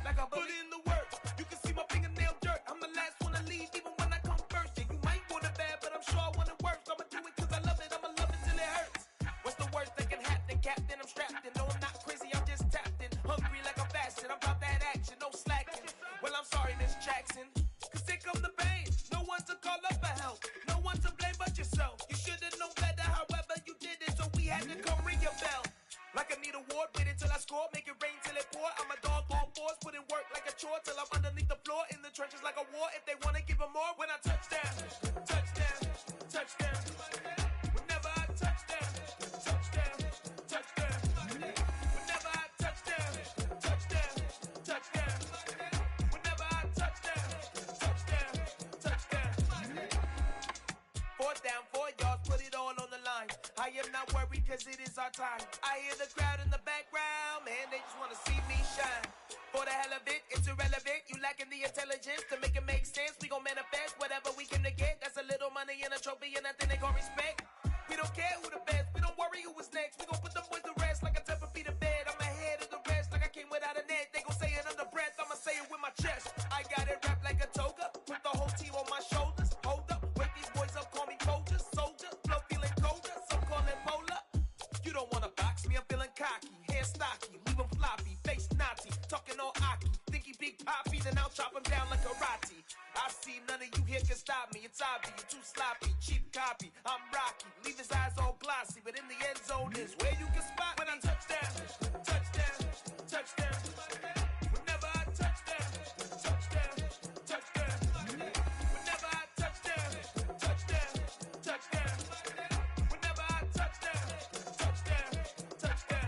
Like a bully. Put in the work, you can see my fingernail dirt. I'm the last one to leave, even when I come first. Yeah, you might want it bad, but I'm sure I want it worse. I'ma do it 'cause I love it, I'ma love it till it hurts. What's the worst that can happen, Captain? I'm strapped in, no I'm not crazy, I'm just tapped in. Hungry like I'm fasting, I'm about that action, no slacking. Well, I'm sorry, Miss Jackson, 'cause here come the pain. No one to call up for help, no one to blame but yourself. You should've known better, however you did it, so we had to come ring your bell. Like I need a ward, wait until I score, make it rain till it pour. I'm a dog on fours, put in work like a chore till I'm underneath the floor, in the trenches like a war. If they wanna give them more, when I touchdown, touchdown, touchdown. Whenever I touchdown, touchdown, touchdown. Whenever I touchdown, touchdown, touchdown. Whenever I touchdown, touchdown, touchdown. 4th down, 4 yards, put it all on the line. I am not worried 'cause it is our time. I hear the crowd in the background, man, they just wanna see me shine. For the hell of it, it's irrelevant. You lacking the intelligence to make it make sense. We gon' manifest whatever we came to get. That's a little money and a trophy and nothing they call respect. We don't care who the best, we don't worry who was next. We gon' put them boys to rest like a 10 feet of bed. I'm ahead of the rest like I came without a net. They gon' say it under breath, I'ma say it with my chest. I got it wrapped like a toga, put the whole team on my shoulders. Hold up, wake these boys up, call me soldier, soldier. Flow feeling colder, some call it polar. You don't wanna box me, I'm feeling cocky. Hair stocky, leave him floppy, face naughty. Talking all aki, think he big poppy, then I'll chop him down like karate. I see none of you here can stop me. It's obvious, you're too sloppy, cheap copy. I'm Rocky, leave his eyes all glossy, but in the end zone is where you can spot when I touchdown, touchdown, touchdown. Whenever I touchdown, touchdown, touchdown. Whenever I touchdown, touchdown, touchdown. Whenever I touchdown, touchdown, touchdown.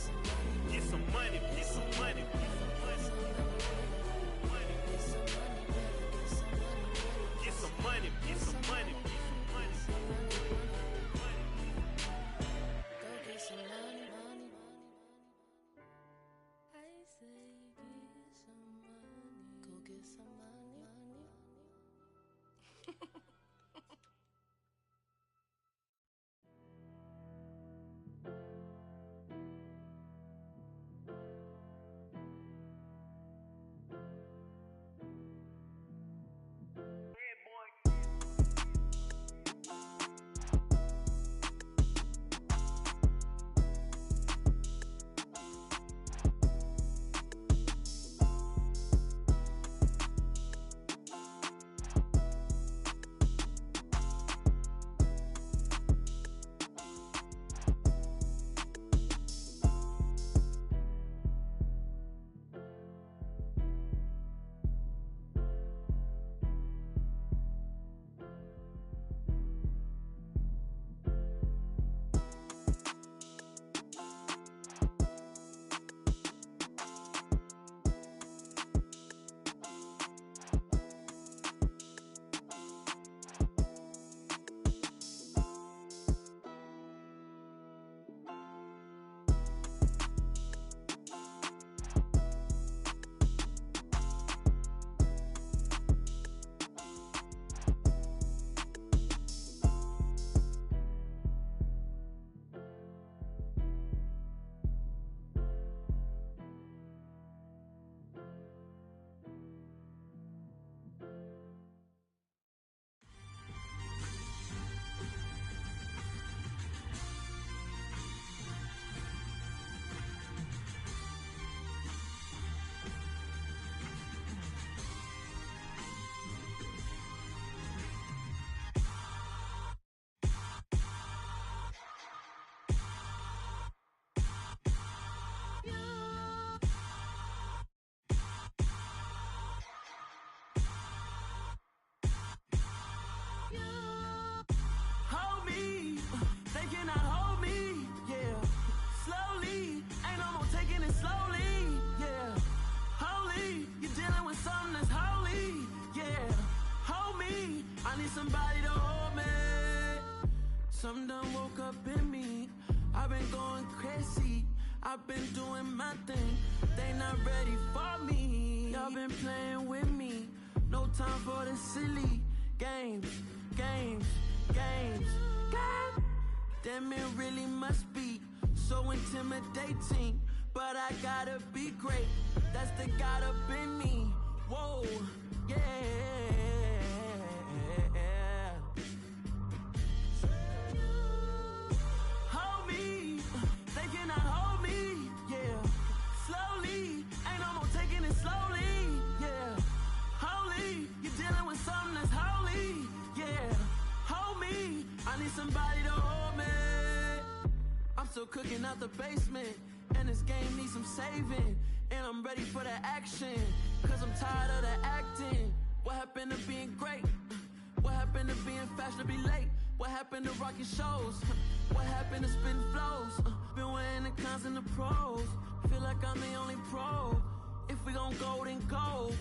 somebody to hold me. Something done woke up in me. I've been going crazy. I've been doing my thing. They not ready for me. Y'all been playing with me. No time for the silly games. Damn, it really must be so intimidating. But I gotta be great. That's the God up in me. Whoa, yeah. Hold me, they cannot hold me, yeah. Slowly, ain't no more taking it slowly, yeah. Holy, you're dealing with something that's holy, yeah. Hold me, I need somebody to hold me. I'm still cooking out the basement, and this game needs some saving. And I'm ready for the action, cause I'm tired of the acting. What happened to being great? What happened to being fashionably late? What happened to rocking shows? What happened to spitting flows? Been weighing the cons and the pros. Feel like I'm the only pro. If we gon' go, then go.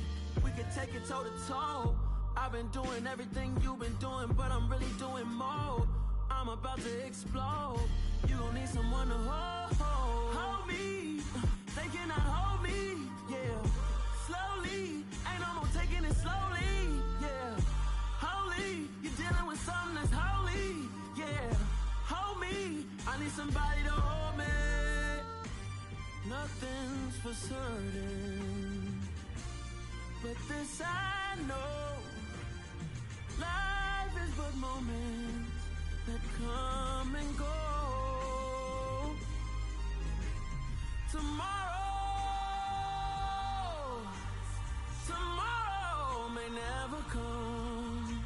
We can take it toe to toe. I've been doing everything you've been doing, but I'm really doing more. I'm about to explode. You gon' need someone to hold. Hold me. They cannot hold me. Yeah. Slowly. Ain't no more taking it slowly. Yeah. Holy. You're dealing with something that's holy. Yeah. Hold me. I need somebody to hold me. Nothing's for certain, but this I know. Life is but moments that come and go. Tomorrow may never come,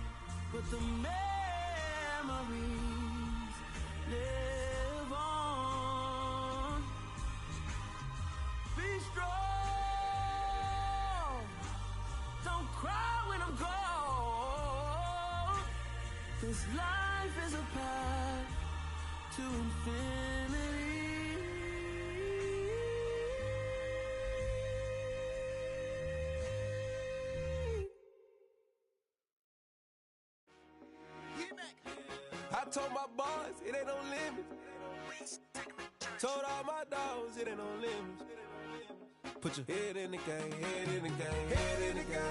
but the memories live on. Be strong, don't cry when I'm gone. This life is a path to infinity. I told my boys it ain't no limits. Told all my dogs it ain't no limits. Put your head in the game, head in the game, head in the game.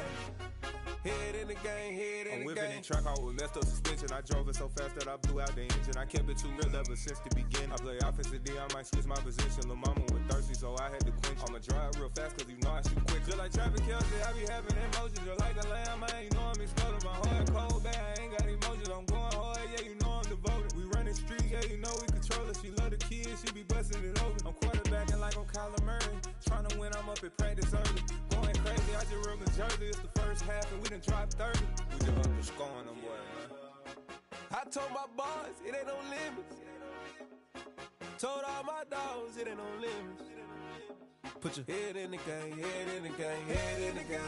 Head in the game, head in the game. I'm whipping in track out with messed up suspension. I drove it so fast that I blew out the engine. I kept it too real ever since the beginning. I play offensive D, I might switch my position. Lil' mama was thirsty, so I had to quench. I'ma drive real fast, cause you know I shoot quick. Just like traffic Kelsey, I be having emotions. Just like a lamb, man, you know I'm exploding. My heart cold, bad, I ain't got emotions. I'm going hard, yeah, you know I'm devoted. We running streets, yeah, you know we control it. She love the kids, she be busting it over. I'm quarterbacking like I'm Kyler Murray. Trying to win, I'm up at practice early. Going crazy, I just rub the jersey. It's the first half, and we done dropped 30. We just up the scoring them, boy, man. I told my boys it ain't no limits. Told all my dogs it ain't no limits. Put your head in the game, head in the game, head in the game.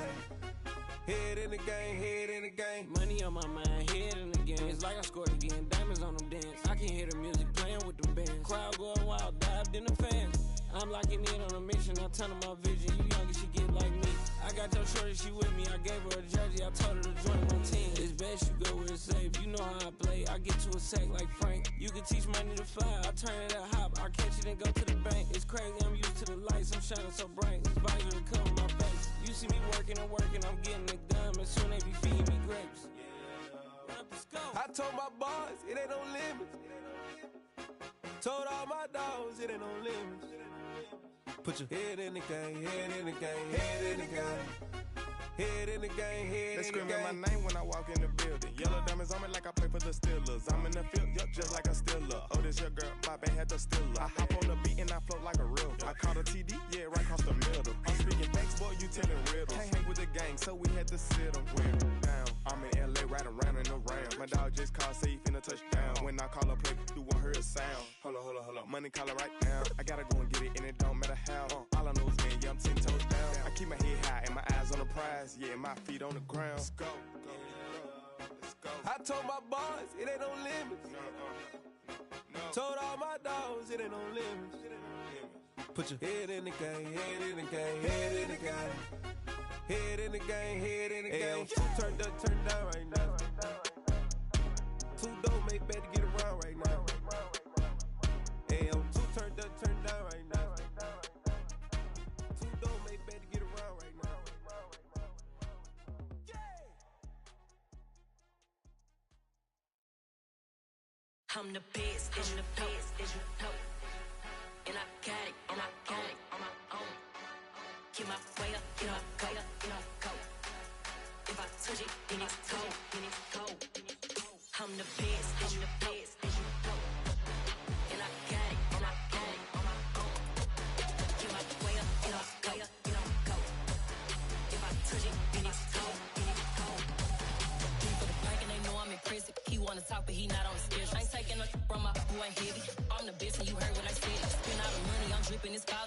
Head in the game, head in the game. Money on my mind, head in the game. It's like I scored again, diamonds on them dance. I can hear the music playing with them bands. Crowd going wild, dived in the fans. I'm locking in on a mission, I'm telling my vision. You young and she get like me. I got your shorty, she with me. I gave her a jersey, I told her to join my team. It's best you go where it's safe. You know how I play. I get to a sack like Frank. You can teach money to fly. I turn it up hop. I catch it and go to the bank. It's crazy, I'm used to the lights. I'm shining so bright. This visor to cover my face. You see me working and working. I'm getting it done. And soon they be feeding me grapes. I told my boys it ain't no limits. Told all my dogs it ain't no limits. Put your head in the game, head in the game, head in the game. Head in the game, head in the game. They screaming my name when I walk in the building. Yellow diamonds on me like I play for the Steelers. I'm in the field, yup, just like a Steeler. Oh, this your girl, my band had the Steeler. I hop on the beat and I float like a river. I caught a TD, yeah, right across the middle. I'm speaking thanks, boy, you telling riddles. Can't hang with the gang, so we had to sit them down. I'm in LA, right around in the round. My dog just called, say he finna touchdown. When I call a play, you won't hear a sound. Hold up, money calling right now. I gotta go and get it, and it don't matter how. All I know is man, yeah, I'm 10 toes down. I keep my head high and my eyes on the prize. Yeah, my feet on the ground. Let's go. I told my boys it ain't no limits. Told all my dogs it ain't no limits. Put your head in the game, head in the game, head in the game. Head in the game, head in the game. Turned up, turned down right now. Too dope, make better get around right now. Hey, I'm too turned up, turned down right now. Too dope, make better get around right now. I'm the best, and you know. And I got it, and I got it on my own. Get my way up, get up, go, go. If I touch it, then it's cold, I'm the best, and you know. And I got it, and I got it on my own. Get my way up, get up, go, go. If I touch it, then it's cold, For the blank and they know I'm impressive. He wanna talk, but he not on the schedule. I ain't taking a from my boo, ain't heavy. I'm the best, and you heard what I said. Spend all the money, I'm dripping this ball.